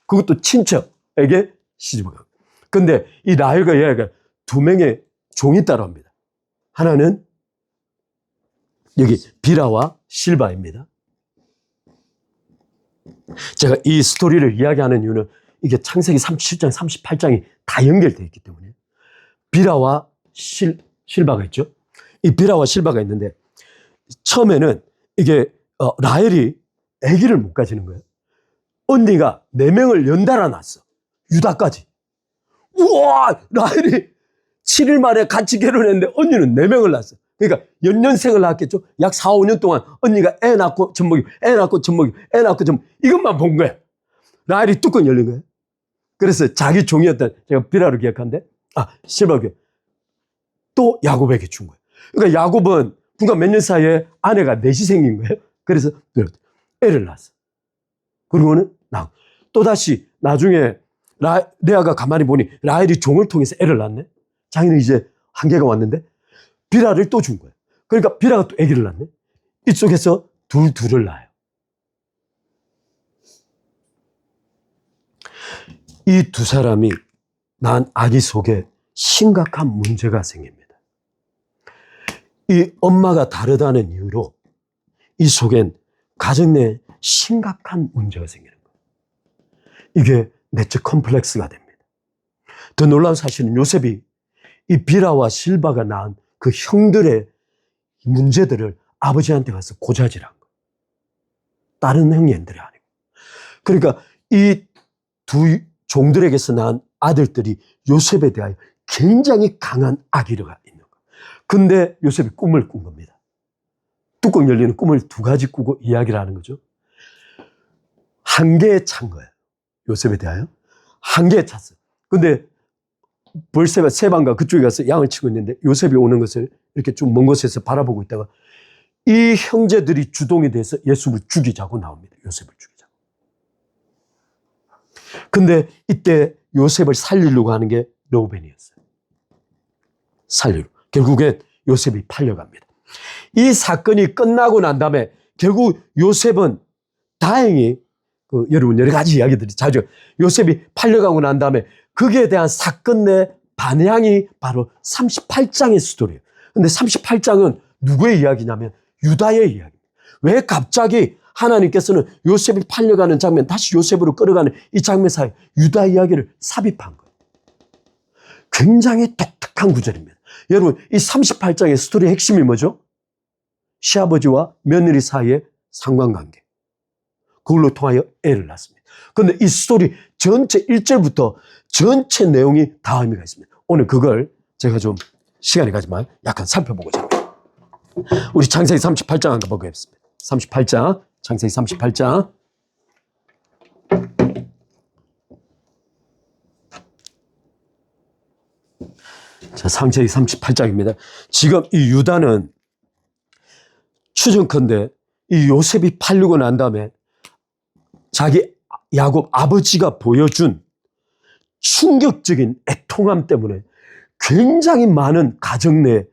그것도 친척에게 시집을 가고. 근데 이 라헬과 레아가 두 명의 종이 따라옵니다. 하나는 여기 비라와 실바입니다. 제가 이 스토리를 이야기하는 이유는 이게 창세기 37장, 38장이 다 연결되어 있기 때문에 비라와 실바가 있죠. 이 비라와 실바가 있는데 처음에는 이게 라헬이 아기를 못 가지는 거예요. 언니가 4명을 연달아 낳았어. 유다까지. 우와! 라헬이 7일 만에 같이 결혼했는데 언니는 4명을 낳았어. 그러니까 연년생을 낳았겠죠. 약 4, 5년 동안 언니가 애 낳고 젖먹이고 애 낳고 젖먹이고 애 낳고 젖먹이고 이것만 본 거야. 라헬이 뚜껑 열린 거예요. 그래서 자기 종이었던 제가 비라로 기억하는데 실바에게 또 야곱에게 준 거예요. 그러니까 야곱은 불과 몇 년 사이에 아내가 넷이 생긴 거예요. 그래서 애를 낳았어. 그리고는 또다시 나중에 레아가 가만히 보니 라헬이 종을 통해서 애를 낳네. 자기는 이제 한계가 왔는데 비라를 또 준 거예요. 그러니까 비라가 또 아기를 낳네. 이쪽에서 둘을 낳아요. 이 두 사람이 낳은 아기 속에 심각한 문제가 생깁니다. 이 엄마가 다르다는 이유로 이 속엔 가정 내에 심각한 문제가 생기는 거예요. 이게 내적 컴플렉스가 됩니다. 더 놀라운 사실은 요셉이 이 비라와 실바가 낳은 그 형들의 문제들을 아버지한테 가서 고자질한 거예요. 다른 형님들이 아니고. 그러니까 이 두 종들에게서 낳은 아들들이 요셉에 대하여 굉장히 강한 악의가 있는 거예요. 근데 요셉이 꿈을 꾼 겁니다. 뚜껑 열리는 꿈을 2가지 꾸고 이야기를 하는 거죠. 한계에 찬 거예요. 요셉에 대하여. 한계에 찼어요. 근데 벌새가 세방과 그쪽에 가서 양을 치고 있는데 요셉이 오는 것을 이렇게 좀 먼 곳에서 바라보고 있다가 이 형제들이 주동이 돼서 예수를 죽이자고 나옵니다. 요셉을 죽이자고. 근데 이때 요셉을 살리려고 하는 게 르우벤이었어요. 살리려. 결국엔 요셉이 팔려갑니다. 이 사건이 끝나고 난 다음에 결국 요셉은 다행히 여러분 여러 가지 이야기들이 자주 요셉이 팔려가고 난 다음에 거기에 대한 사건 내 반향이 바로 38장의 스토리예요. 근데 38장은 누구의 이야기냐면 유다의 이야기입니다. 왜 갑자기 하나님께서는 요셉이 팔려가는 장면, 다시 요셉으로 끌어가는 이 장면 사이에 유다 이야기를 삽입한 거예요. 굉장히 독특한 구절입니다. 여러분, 이 38장의 스토리의 핵심이 뭐죠? 시아버지와 며느리 사이의 상관관계. 그걸로 통하여 애를 낳습니다. 그런데 이 스토리 전체 1절부터 전체 내용이 다 의미가 있습니다. 오늘 그걸 제가 좀 시간이 가지만 약간 살펴보고자 합니다. 우리 창세기 38장 한번 보겠습니다. 38장, 창세기 38장. 자, 창세기 38장입니다. 지금 이 유다는 추정컨대 이 요셉이 팔리고 난 다음에 자기 야곱 아버지가 보여준 충격적인 애통함 때문에 굉장히 많은 가정 내에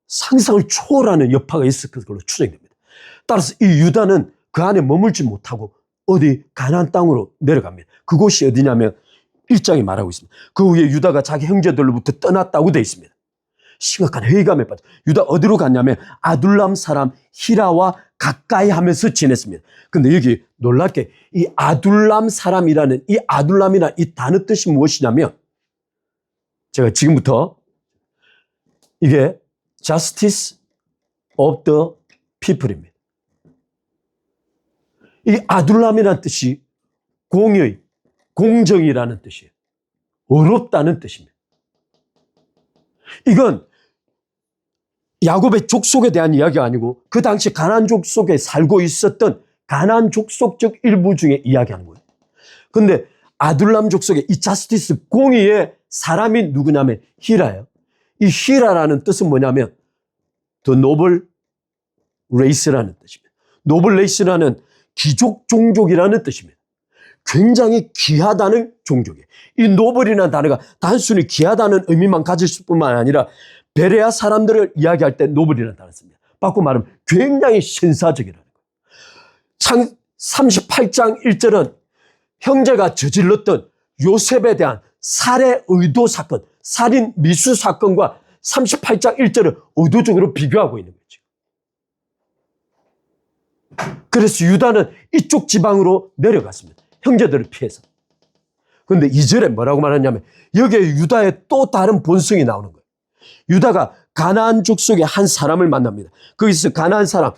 상상을 초월하는 여파가 있을 걸로 추정됩니다. 따라서 이 유다는 그 안에 머물지 못하고 어디 가나안 땅으로 내려갑니다. 그곳이 어디냐면 1장이 말하고 있습니다. 그 후에 유다가 자기 형제들로부터 떠났다고 되어 있습니다. 심각한 회의감에 빠져 유다 어디로 갔냐면 아둘람 사람 히라와 가까이 하면서 지냈습니다. 근데 여기 놀랍게 이 아둘람 사람이라는 이 아둘람이라는 이 단어 뜻이 무엇이냐면 제가 지금부터 이게 justice of the people입니다. 이 아둘람이라는 뜻이 공의, 공정이라는 뜻이에요. 어렵다는 뜻입니다. 이건 야곱의 족속에 대한 이야기가 아니고 그 당시 가나안 족속에 살고 있었던 가나안 족속적 일부 중에 이야기하는 거예요. 그런데 아둘람 족속의 이 자스티스 공의의 사람이 누구냐면 히라예요. 이 히라라는 뜻은 뭐냐면 The Noble Race라는 뜻입니다. 노블 레이스라는 귀족 종족이라는 뜻입니다. 굉장히 귀하다는 종족이에요. 이 노블이라는 단어가 단순히 귀하다는 의미만 가질 뿐만 아니라 베레아 사람들을 이야기할 때 노블이라는 단어를 씁니다. 바꿔 말하면 굉장히 신사적이라는 거예요. 38장 1절은 형제가 저질렀던 요셉에 대한 살해 의도 사건, 살인 미수 사건과 38장 1절을 의도적으로 비교하고 있는 거죠. 그래서 유다는 이쪽 지방으로 내려갔습니다. 형제들을 피해서. 그런데 2절에 뭐라고 말하냐면 여기에 유다의 또 다른 본성이 나오는 거예요. 유다가 가나안 족속의 한 사람을 만납니다. 거기서 가나안 사람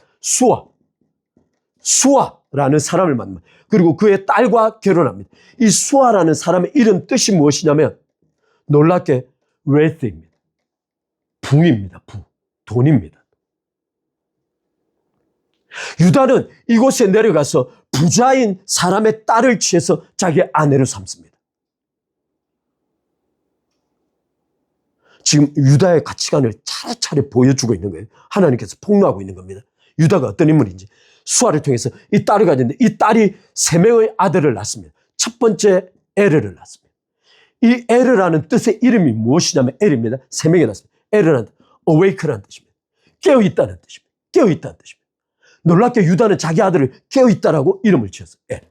수아라는 사람을 만납니다. 그리고 그의 딸과 결혼합니다. 이 수아라는 사람의 이름 뜻이 무엇이냐면 놀랍게 웨스입니다. 부입니다. 돈입니다. 유다는 이곳에 내려가서 부자인 사람의 딸을 취해서 자기 아내로 삼습니다. 지금 유다의 가치관을 차례차례 보여주고 있는 거예요. 하나님께서 폭로하고 있는 겁니다. 유다가 어떤 인물인지. 수아를 통해서 이 딸을 가졌는데 이 딸이 3명의 아들을 낳습니다. 첫 번째 에르를 낳습니다. 이 에르라는 뜻의 이름이 무엇이냐면 엘입니다. 3명이 낳습니다. 에르는 awake라는 뜻입니다. 깨어있다는 뜻입니다. 깨어있다는 뜻입니다. 놀랍게 유다는 자기 아들을 깨어있다라고 이름을 지었어요. 엘.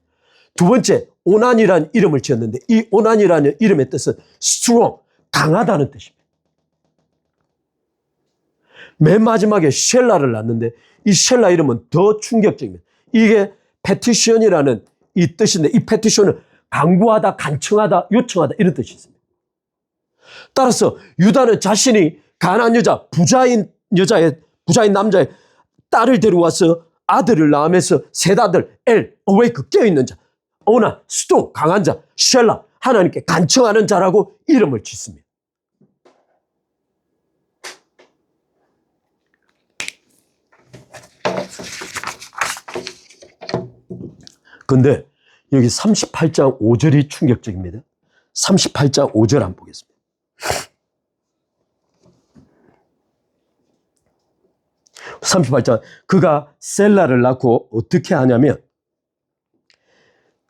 두 번째 오난이라는 이름을 지었는데 이 오난이라는 이름의 뜻은 strong, 강하다는 뜻입니다. 맨 마지막에 셸라를 낳는데 이 셸라 이름은 더 충격적입니다. 이게 페티션이라는 이 뜻인데 이 페티션은 강구하다, 간청하다, 요청하다 이런 뜻이 있습니다. 따라서 유다는 자신이 가난한 여자, 부자인 남자의 딸을 데려와서 아들을 낳으면서 셋 아들, 어웨이크, 깨어있는 자, 오나, 스토, 강한 자, 셸라, 하나님께 간청하는 자라고 이름을 짓습니다. 근데 여기 38장 5절이 충격적입니다. 38장 5절 한번 보겠습니다. 그가 셀라를 낳고 어떻게 하냐면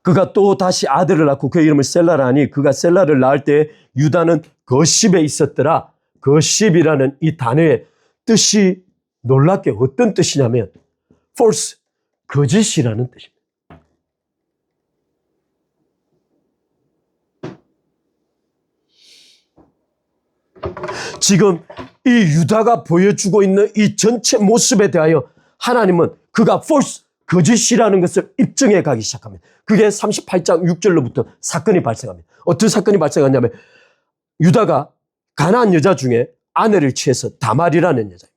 그가 또 다시 아들을 낳고 그 이름을 셀라라 하니 그가 셀라를 낳을 때 유다는 거십에 있었더라. 거십이라는 이 단어의 뜻이 놀랍게 어떤 뜻이냐면 false, 거짓이라는 뜻입니다. 지금 이 유다가 보여주고 있는 이 전체 모습에 대하여 하나님은 그가 false, 거짓이라는 것을 입증해 가기 시작합니다. 그게 38장 6절로부터 사건이 발생합니다. 어떤 사건이 발생하냐면 유다가 가나안 여자 중에 아내를 취해서 다말이라는 여자입니다.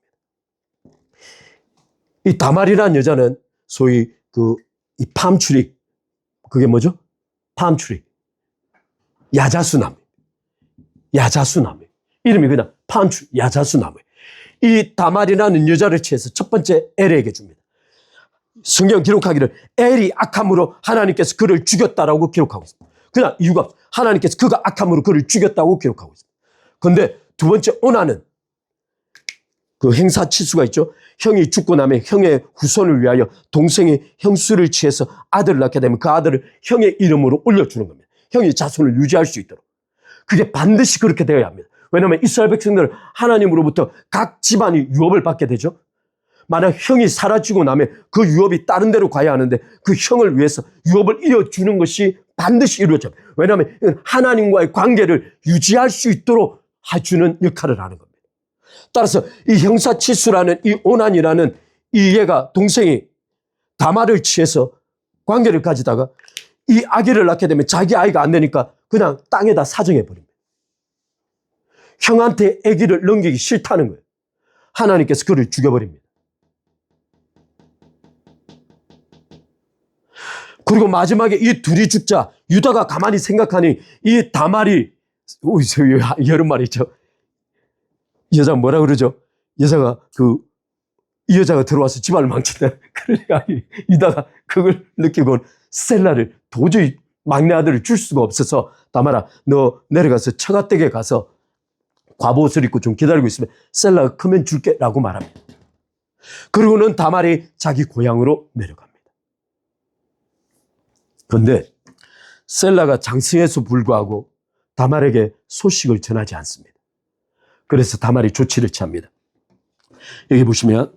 이 다말이라는 여자는 소위 이 팜추리, 그게 뭐죠? 팜추리. 야자수나무. 이름이 그냥 팜추리, 야자수나무예요. 이 다말이라는 여자를 취해서 첫 번째 엘에게 줍니다. 성경 기록하기를 엘이 악함으로 하나님께서 그를 죽였다라고 기록하고 있습니다. 그냥 이유가 없어요. 하나님께서 그가 악함으로 그를 죽였다고 기록하고 있습니다. 그런데 두 번째 오나는 그 행사치수가 있죠. 형이 죽고 나면 형의 후손을 위하여 동생이 형수를 취해서 아들을 낳게 되면 그 아들을 형의 이름으로 올려주는 겁니다. 형이 자손을 유지할 수 있도록. 그게 반드시 그렇게 되어야 합니다. 왜냐하면 이스라엘 백성들은 하나님으로부터 각 집안이 유업을 받게 되죠. 만약 형이 사라지고 나면 그 유업이 다른 데로 가야 하는데 그 형을 위해서 유업을 이어주는 것이 반드시 이루어져요. 왜냐하면 하나님과의 관계를 유지할 수 있도록 해주는 역할을 하는 겁니다. 따라서 이 형사치수라는 이 오난이라는 이 얘가 동생이 다말을 취해서 관계를 가지다가 이 아기를 낳게 되면 자기 아이가 안 되니까 그냥 땅에다 사정해버립니다. 형한테 아기를 넘기기 싫다는 거예요. 하나님께서 그를 죽여버립니다. 그리고 마지막에 이 둘이 죽자 유다가 가만히 생각하니 이 다말이 여러 말 있죠. 여자가 뭐라 그러죠? 여자가 이 여자가 들어와서 집안을 망친다. 그러니까 유다가 그걸 느끼고 셀라를 도저히 막내 아들을 줄 수가 없어서 다말아, 너 내려가서 처가댁에 가서 과보옷을 입고 좀 기다리고 있으면 셀라가 크면 줄게 라고 말합니다. 그리고는 다말이 자기 고향으로 내려갑니다. 그런데 셀라가 장성해서 불구하고 다말에게 소식을 전하지 않습니다. 그래서 다말이 조치를 취합니다. 여기 보시면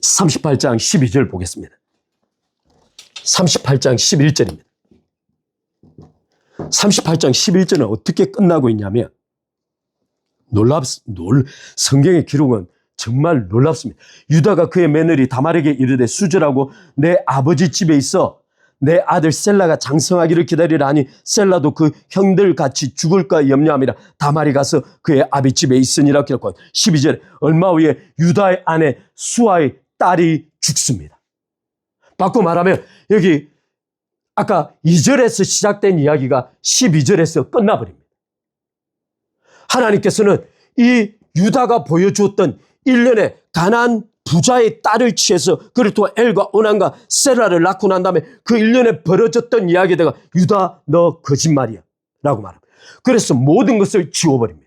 38장 12절 보겠습니다. 38장 11절입니다. 38장 11절은 어떻게 끝나고 있냐면 성경의 기록은 정말 놀랍습니다. 유다가 그의 며느리 다말에게 이르되 수절하고 내 아버지 집에 있어 내 아들 셀라가 장성하기를 기다리라 하니 셀라도 그 형들 같이 죽을까 염려함이라 다말이 가서 그의 아비 집에 있으니라 기록하고 12절에 얼마 후에 유다의 아내 수아의 딸이 죽습니다. 바꿔 말하면 여기 아까 2절에서 시작된 이야기가 12절에서 끝나버립니다. 하나님께서는 이 유다가 보여주었던 일련의 가나안 부자의 딸을 취해서 그를 통해 엘과 오난과 셀라를 낳고 난 다음에 그 일련에 벌어졌던 이야기다가 유다 너 거짓말이야 라고 말합니다. 그래서 모든 것을 지워버립니다.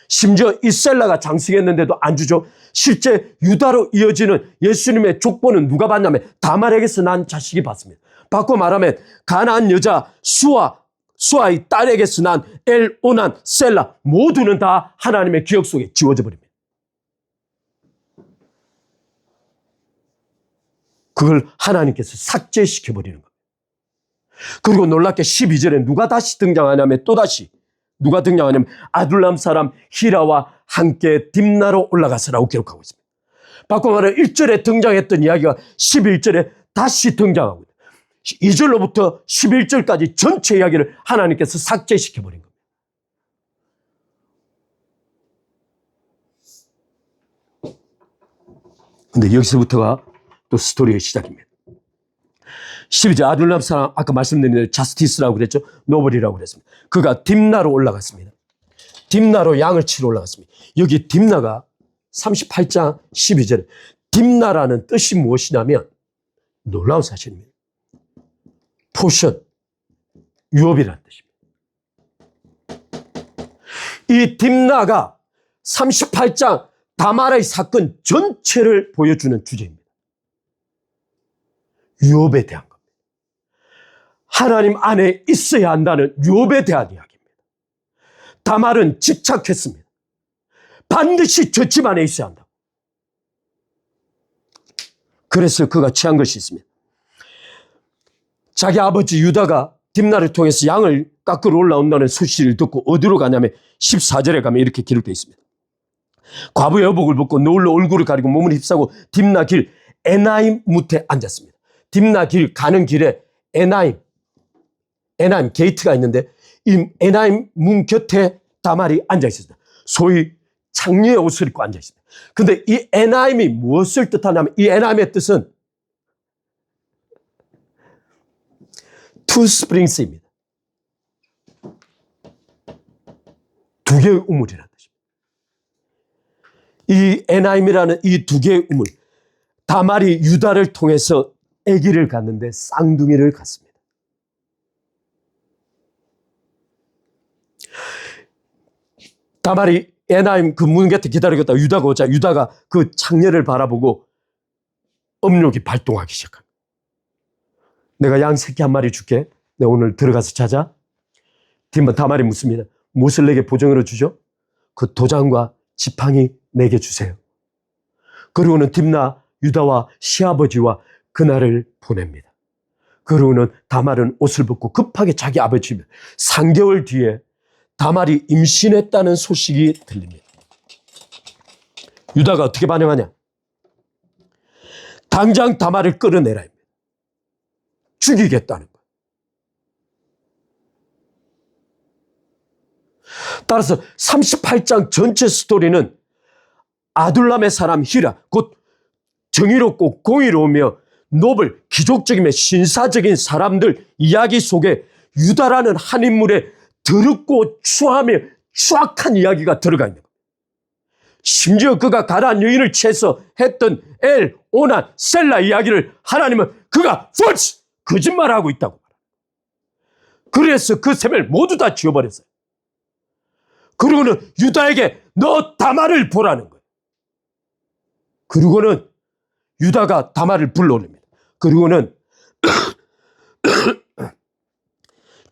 심지어 이 셀라가 장성했는데도 안 주죠. 실제 유다로 이어지는 예수님의 족보는 누가 받냐면 다말에게서 난 자식이 받습니다. 바꿔 말하면 가나안 여자 수아의 딸에게서 난 엘, 오난, 셀라 모두는 다 하나님의 기억 속에 지워져 버립니다. 그걸 하나님께서 삭제시켜버리는 겁니다. 그리고 놀랍게 12절에 누가 다시 등장하냐면 또다시 누가 등장하냐면 아둘람 사람 히라와 함께 딥나로 올라가서라고 기록하고 있습니다. 바꿔 말하면 1절에 등장했던 이야기가 11절에 다시 등장하고 있습니다. 2절로부터 11절까지 전체 이야기를 하나님께서 삭제시켜버린 겁니다. 근데 여기서부터가 또 스토리의 시작입니다. 12절 아둘람 사람 아까 말씀드린 대로 자스티스라고 그랬죠. 노블이라고 그랬습니다. 그가 딥나로 올라갔습니다. 딥나로 양을 치러 올라갔습니다. 여기 딥나가 38장 12절에 딥나라는 뜻이 무엇이냐면 놀라운 사실입니다. 포션, 유업이라는 뜻입니다. 이 딥나가 38장 다말의 사건 전체를 보여주는 주제입니다. 유업에 대한 겁니다. 하나님 안에 있어야 한다는 유업에 대한 이야기입니다. 다말은 집착했습니다. 반드시 저 집 안에 있어야 한다. 그래서 그가 취한 것이 있습니다. 자기 아버지 유다가 딥나를 통해서 양을 깎으러 올라온다는 소식을 듣고 어디로 가냐면 14절에 가면 이렇게 기록되어 있습니다. 과부의 여복을 벗고 노을로 얼굴을 가리고 몸을 휩싸고 딥나 길 에나임 뭇에 앉았습니다. 딥나 길 가는 길에 에나임 게이트가 있는데 이 에나임 문 곁에 다말이 앉아 있었습니다. 소위 장녀의 옷을 입고 앉아 있습니다. 근데 이 에나임이 무엇을 뜻하냐면 이 에나임의 뜻은 two springs입니다. 두 개의 우물이라는 뜻입니다. 이 에나임이라는 이 두 개의 우물, 다말이 유다를 통해서 아기를 갖는데 쌍둥이를 갖습니다. 다말이 에나임 그 문 곁에 기다리고 있다가 유다가 오자 유다가 그 창녀를 바라보고 음욕이 발동하기 시작합니다. 내가 양 새끼 한 마리 줄게. 내가 오늘 들어가서 자자. 다말이 묻습니다. 무엇을 내게 보정으로 주죠? 그 도장과 지팡이 내게 주세요. 그리고는 딥나 유다와 시아버지와 그날을 보냅니다. 그러고는 다말은 옷을 벗고 급하게 자기 아버지 집에 3개월 뒤에 다말이 임신했다는 소식이 들립니다. 유다가 어떻게 반응하냐? 당장 다말을 끌어내라. 죽이겠다는 거예요. 따라서 38장 전체 스토리는 아둘람의 사람 히라, 곧 정의롭고 공의로우며 노블, 기족적이며 신사적인 사람들 이야기 속에 유다라는 한 인물의 더럽고 추하며 추악한 이야기가 들어가 있는 거예요. 심지어 그가 가나안 여인을 취해서 했던 엘, 오난, 셀라 이야기를 하나님은 그가 false! 거짓말하고 있다고 말합니다. 그래서 그 셈을 모두 다 지워버렸어요. 그리고는 유다에게 너 다말을 보라는 거예요. 그리고는 유다가 다말을 불러올립니다. 그리고는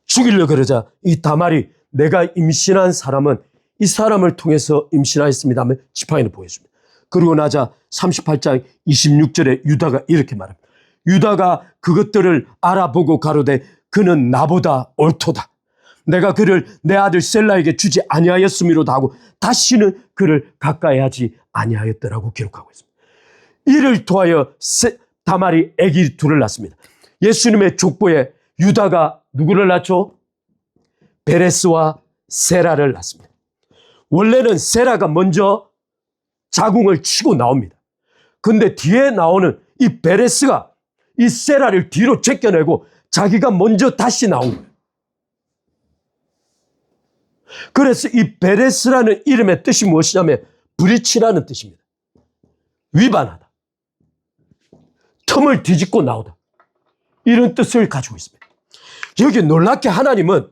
죽이려 그러자 이 다말이 내가 임신한 사람은 이 사람을 통해서 임신하였습니다 하며 지팡이를 보여줍니다. 그리고 나자 38장 26절에 유다가 이렇게 말합니다. 유다가 그것들을 알아보고 가로되 그는 나보다 옳도다. 내가 그를 내 아들 셀라에게 주지 아니하였음이로다 하고 다시는 그를 가까이 하지 아니하였더라고 기록하고 있습니다. 이를 통하여 다말이 아기 둘을 낳습니다. 예수님의 족보에 유다가 누구를 낳죠? 베레스와 세라를 낳습니다. 원래는 세라가 먼저 자궁을 치고 나옵니다. 근데 뒤에 나오는 이 베레스가 이 세라를 뒤로 제껴내고 자기가 먼저 다시 나온 거예요. 그래서 이 베레스라는 이름의 뜻이 무엇이냐면 브리치라는 뜻입니다. 위반하다. 틈을 뒤집고 나오다. 이런 뜻을 가지고 있습니다. 여기 놀랍게 하나님은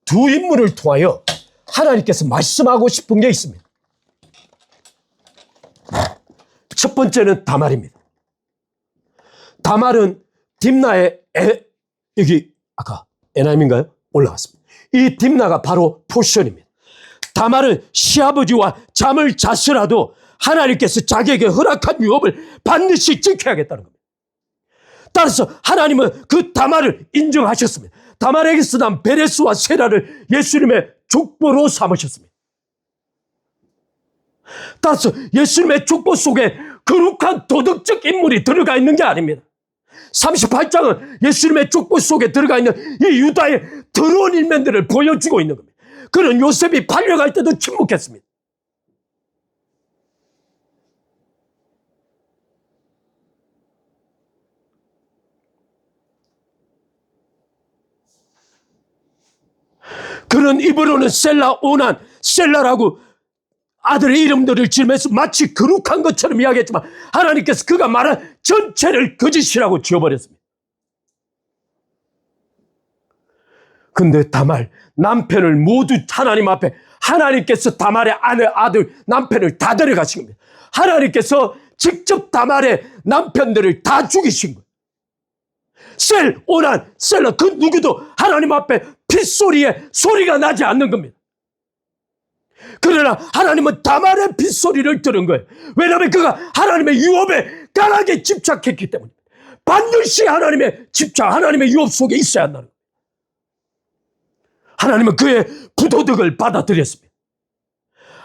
두 인물을 통하여 하나님께서 말씀하고 싶은 게 있습니다. 첫 번째는 다말입니다. 다말은 딥나의 여기 아까 에나임인가요? 올라갔습니다. 이 딥나가 바로 포션입니다. 다말은 시아버지와 잠을 잤으라도 하나님께서 자기에게 허락한 유업을 반드시 지켜야겠다는 겁니다. 따라서 하나님은 그 다말을 인정하셨습니다. 다말에게서 난 베레스와 세라를 예수님의 족보로 삼으셨습니다. 따라서 예수님의 족보 속에 거룩한 도덕적 인물이 들어가 있는 게 아닙니다. 38장은 예수님의 족보 속에 들어가 있는 이 유다의 더러운 일면들을 보여주고 있는 겁니다. 그는 요셉이 팔려갈 때도 침묵했습니다. 그는 입으로는 셀라, 오난, 셀라라고 아들의 이름들을 지으면서 마치 거룩한 것처럼 이야기했지만 하나님께서 그가 말한 전체를 거짓이라고 지어버렸습니다. 근데 다말, 남편을 모두 하나님 앞에 하나님께서 다말의 아들, 남편을 다 데려가신 겁니다. 하나님께서 직접 다말의 남편들을 다 죽이신 거예요. 셀, 오난, 셀라 그 누구도 하나님 앞에 핏소리에 소리가 나지 않는 겁니다. 그러나 하나님은 다말의 핏소리를 들은 거예요. 왜냐하면 그가 하나님의 유업에 강하게 집착했기 때문입니다. 반드시 하나님의 집착, 하나님의 유업 속에 있어야 한다는 거예요. 하나님은 그의 부도덕을 받아들였습니다.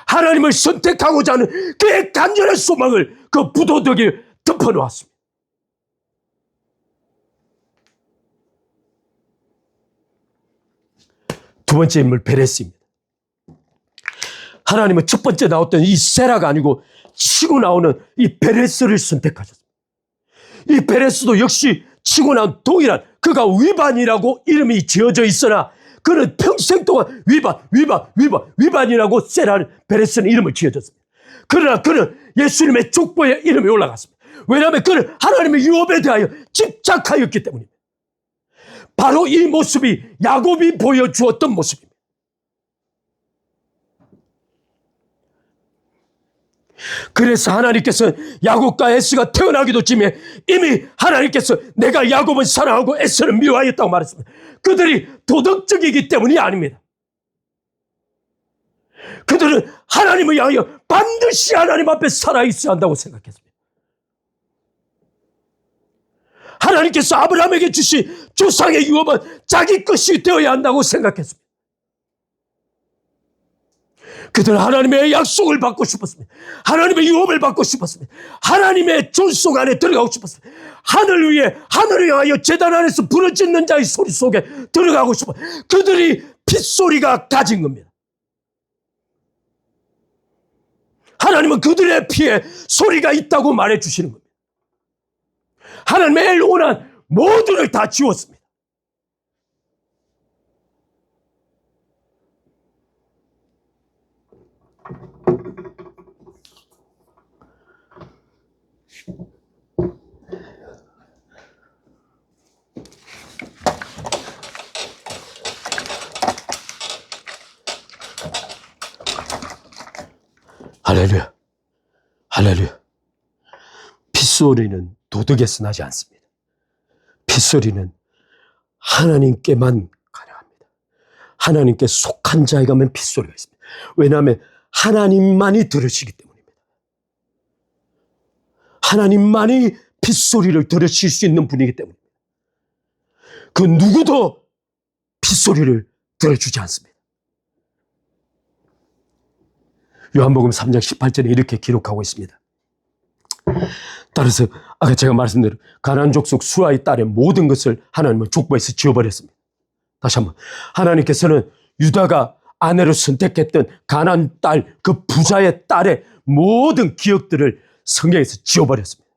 하나님을 선택하고자 하는 그의 간절한 소망을 그 부도덕이 덮어놓았습니다. 두 번째 인물 베레스입니다. 하나님은 첫 번째 나왔던 이 세라가 아니고 치고 나오는 이 베레스를 선택하셨습니다. 이 베레스도 역시 치고 나온 동일한 그가 위반이라고 이름이 지어져 있으나 그는 평생 동안 위반이라고 베레스는 이름을 지어줬습니다. 그러나 그는 예수님의 족보에 이름이 올라갔습니다. 왜냐하면 그는 하나님의 유업에 대하여 집착하였기 때문입니다. 바로 이 모습이 야곱이 보여주었던 모습입니다. 그래서 하나님께서는 야곱과 에스가 태어나기도 전에 이미 하나님께서 내가 야곱은 사랑하고 에스는 미워하였다고 말했습니다. 그들이 도덕적이기 때문이 아닙니다. 그들은 하나님을 향하여 반드시 하나님 앞에 살아있어야 한다고 생각했습니다. 하나님께서 아브라함에게 주신 조상의 유업은 자기 것이 되어야 한다고 생각했습니다. 그들은 하나님의 약속을 받고 싶었습니다. 하나님의 유업을 받고 싶었습니다. 하나님의 존속 안에 들어가고 싶었습니다. 하늘 위에 하늘을 향하여 제단 안에서 부르짖는 자의 소리 속에 들어가고 싶어. 그들이 핏소리가 가진 겁니다. 하나님은 그들의 피에 소리가 있다고 말해주시는 겁니다. 하나님의 엘오난 모두를 다 지웠습니다. 할렐루야. 할렐루야. 핏소리는 도덕에서 나지 않습니다. 핏소리는 하나님께만 가능합니다. 하나님께 속한 자에 가면 핏소리가 있습니다. 왜냐하면 하나님만이 들으시기 때문입니다. 하나님만이 핏소리를 들으실 수 있는 분이기 때문입니다. 그 누구도 핏소리를 들어주지 않습니다. 요한복음 3장 18절에 이렇게 기록하고 있습니다. 따라서 아까 제가 말씀드린 가나안 족속 수아의 딸의 모든 것을 하나님은 족보에서 지워버렸습니다. 다시 한번, 하나님께서는 유다가 아내로 선택했던 가나안 딸, 그 부자의 딸의 모든 기억들을 성경에서 지워버렸습니다.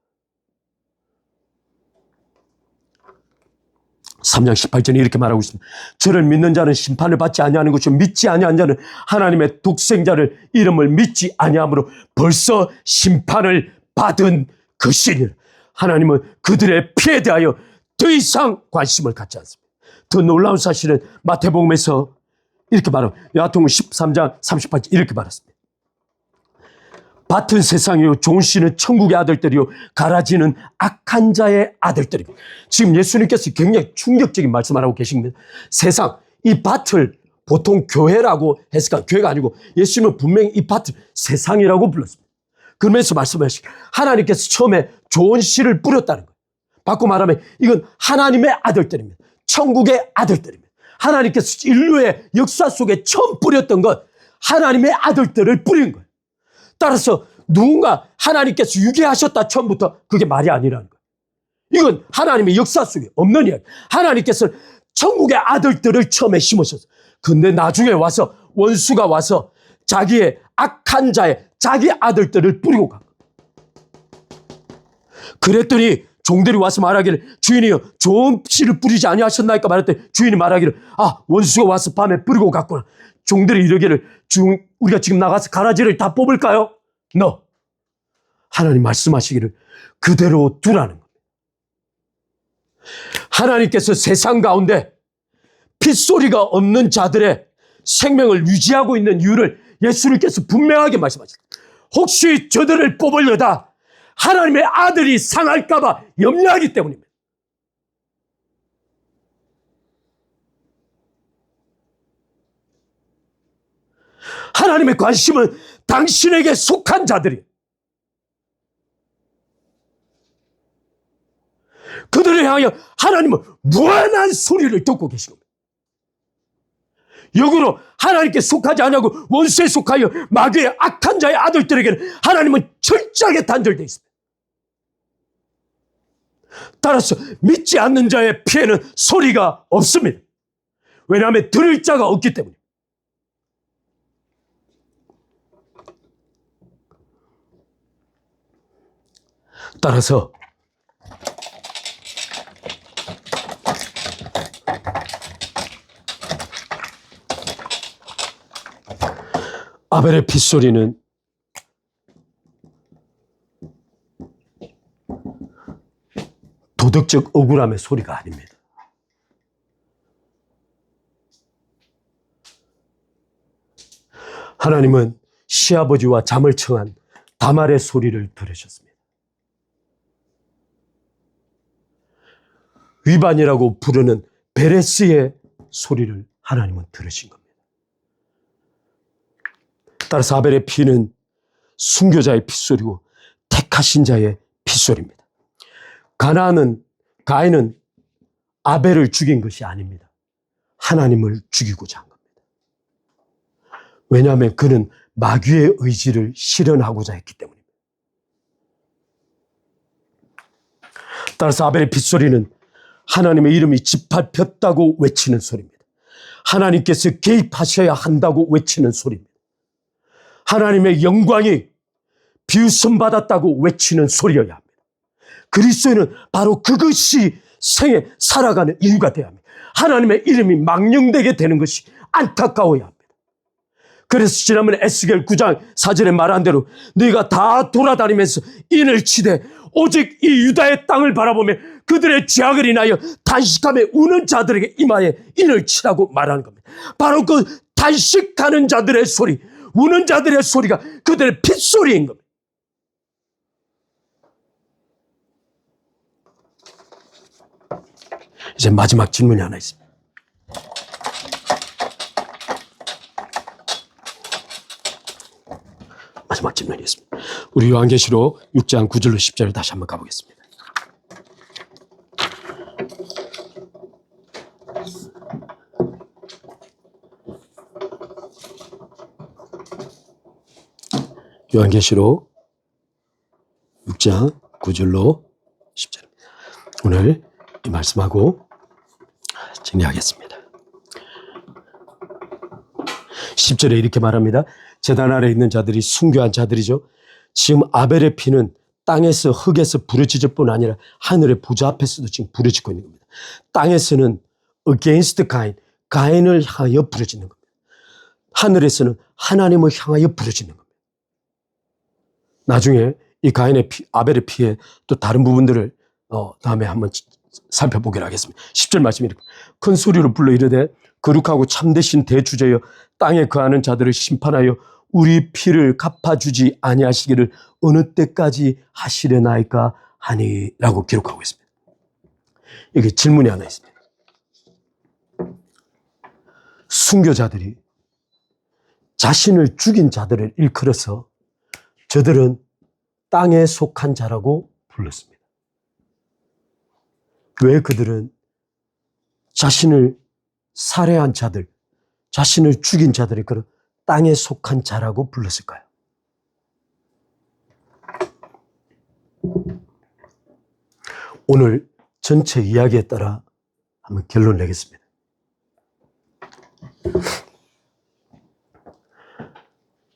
3장 18절에 이렇게 말하고 있습니다. 저를 믿는 자는 심판을 받지 아니하는 것이요 믿지 아니한 자는 하나님의 독생자를 이름을 믿지 아니함으로 벌써 심판을 받은 것이니라. 하나님은 그들의 피에 대하여 더 이상 관심을 갖지 않습니다. 더 놀라운 사실은 마태복음에서 이렇게 말하고, 야통은 13장 38절 이렇게 말했습니다. 밭은 세상이요 좋은 씨는 천국의 아들들이요 가라지는 악한 자의 아들들입니다. 지금 예수님께서 굉장히 충격적인 말씀을 하고 계십니다. 세상, 이 밭을 보통 교회라고 했을까? 교회가 아니고 예수님은 분명히 이 밭을 세상이라고 불렀습니다. 그러면서 말씀하시기, 하나님께서 처음에 좋은 씨를 뿌렸다는 거예요. 바꿔 말하면 이건 하나님의 아들들입니다. 천국의 아들들입니다. 하나님께서 인류의 역사 속에 처음 뿌렸던 것, 하나님의 아들들을 뿌린 거예요. 따라서 누군가 하나님께서 유기하셨다 처음부터 그게 말이 아니라는 거예요. 이건 하나님의 역사 속에 없는 이야기. 하나님께서 천국의 아들들을 처음에 심으셨어요. 근데 나중에 와서 원수가 와서 자기의 악한 자의 자기 아들들을 뿌리고 간 거예요. 그랬더니 종들이 와서 말하기를, 주인이여 좋은 씨를 뿌리지 아니하셨나이까 말했더니 주인이 말하기를, 원수가 와서 밤에 뿌리고 갔구나. 종들이 이러기를, 우리가 지금 나가서 가라지를 다 뽑을까요? 하나님 말씀하시기를 그대로 두라는 겁니다. 하나님께서 세상 가운데 핏소리가 없는 자들의 생명을 유지하고 있는 이유를 예수님께서 분명하게 말씀하셨습니다. 혹시 저들을 뽑으려다 하나님의 아들이 상할까 봐 염려하기 때문입니다. 하나님의 관심은 당신에게 속한 자들이에요. 그들을 향하여 하나님은 무한한 소리를 듣고 계신 겁니다. 역으로 하나님께 속하지 않고 원수에 속하여 마귀의 악한 자의 아들들에게는 하나님은 철저하게 단절되어 있습니다. 따라서 믿지 않는 자의 피에는 소리가 없습니다. 왜냐하면 들을 자가 없기 때문입니다. 따라서 아벨의 핏소리는 도덕적 억울함의 소리가 아닙니다. 하나님은 시아버지와 잠을 청한 다말의 소리를 들으셨습니다. 위반이라고 부르는 베레스의 소리를 하나님은 들으신 겁니다. 따라서 아벨의 피는 순교자의 핏소리고 택하신 자의 핏소리입니다. 가인은 아벨을 죽인 것이 아닙니다. 하나님을 죽이고자 한 겁니다. 왜냐하면 그는 마귀의 의지를 실현하고자 했기 때문입니다. 따라서 아벨의 핏소리는 하나님의 이름이 짓밟혔다고 외치는 소리입니다. 하나님께서 개입하셔야 한다고 외치는 소리입니다. 하나님의 영광이 비웃음 받았다고 외치는 소리여야 합니다. 그리스도인은 바로 그것이 생에 살아가는 이유가 되어야 합니다. 하나님의 이름이 망령되게 되는 것이 안타까워야 합니다. 그래서 지난번에 에스겔 9장 4절에 말한 대로 너희가 다 돌아다니면서 인을 치되 오직 이 유다의 땅을 바라보며 그들의 죄악을 인하여 단식하며 우는 자들에게 이마에 인을 치라고 말하는 겁니다. 바로 그 단식하는 자들의 소리, 우는 자들의 소리가 그들의 핏소리인 겁니다. 이제 마지막 질문이 하나 있습니다. 마지막 질문이 있습니다. 우리 요한계시록 6장 9절로 10절을 다시 한번 가보겠습니다. 요한계시록 6장 9절로 10절. 오늘 이 말씀하고 정리하겠습니다. 10절에 이렇게 말합니다. 제단 아래 있는 자들이 순교한 자들이죠. 지금 아벨의 피는 땅에서 흙에서 부르짖을 뿐 아니라 하늘의 보좌 앞에서도 지금 부르짖고 있는 겁니다. 땅에서는 against 가인, 가인을 향하여 부르짖는 겁니다. 하늘에서는 하나님을 향하여 부르짖는 겁니다. 나중에 이 가인의 피, 아벨의 피에 또 다른 부분들을 다음에 한번 살펴보기로 하겠습니다. 10절 말씀이 이렇게 큰 소리로 불러 이르되 거룩하고 참되신 대주제여 땅에 거하는 자들을 심판하여 우리 피를 갚아주지 아니하시기를 어느 때까지 하시려나이까 하니라고 기록하고 있습니다. 여기 질문이 하나 있습니다. 순교자들이 자신을 죽인 자들을 일컬어서 저들은 땅에 속한 자라고 불렀습니다. 왜 그들은 자신을 살해한 자들, 자신을 죽인 자들이 그런 땅에 속한 자라고 불렀을까요? 오늘 전체 이야기에 따라 한번 결론 내겠습니다.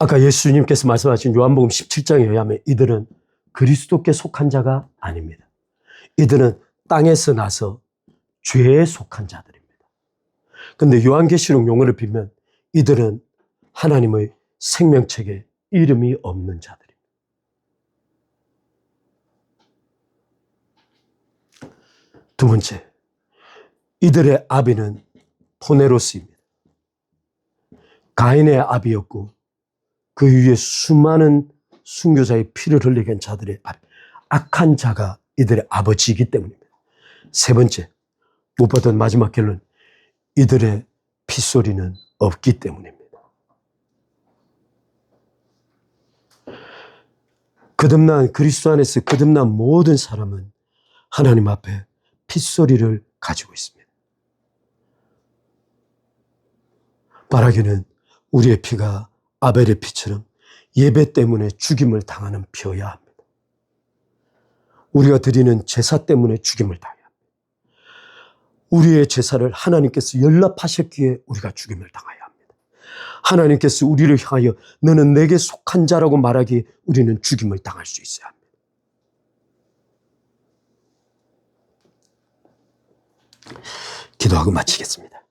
아까 예수님께서 말씀하신 요한복음 17장에 의하면 이들은 그리스도께 속한 자가 아닙니다. 이들은 땅에서 나서 죄에 속한 자들입니다. 그런데 요한계시록 용어를 빌면 이들은 하나님의 생명책에 이름이 없는 자들입니다. 두 번째, 이들의 아비는 포네로스입니다. 가인의 아비였고 그 위에 수많은 순교자의 피를 흘리게 한 자들의 아비, 악한 자가 이들의 아버지이기 때문입니다. 세 번째, 무엇보다 마지막 결론, 이들의 핏소리는 없기 때문입니다. 거듭난 그리스도 안에서 거듭난 모든 사람은 하나님 앞에 핏소리를 가지고 있습니다. 바라기는 우리의 피가 아벨의 피처럼 예배 때문에 죽임을 당하는 피여야 합니다. 우리가 드리는 제사 때문에 죽임을 당해야 합니다. 우리의 제사를 하나님께서 연락하셨기에 우리가 죽임을 당해야 합니다. 하나님께서 우리를 향하여 너는 내게 속한 자라고 말하기에 우리는 죽임을 당할 수 있어야 합니다. 기도하고 마치겠습니다.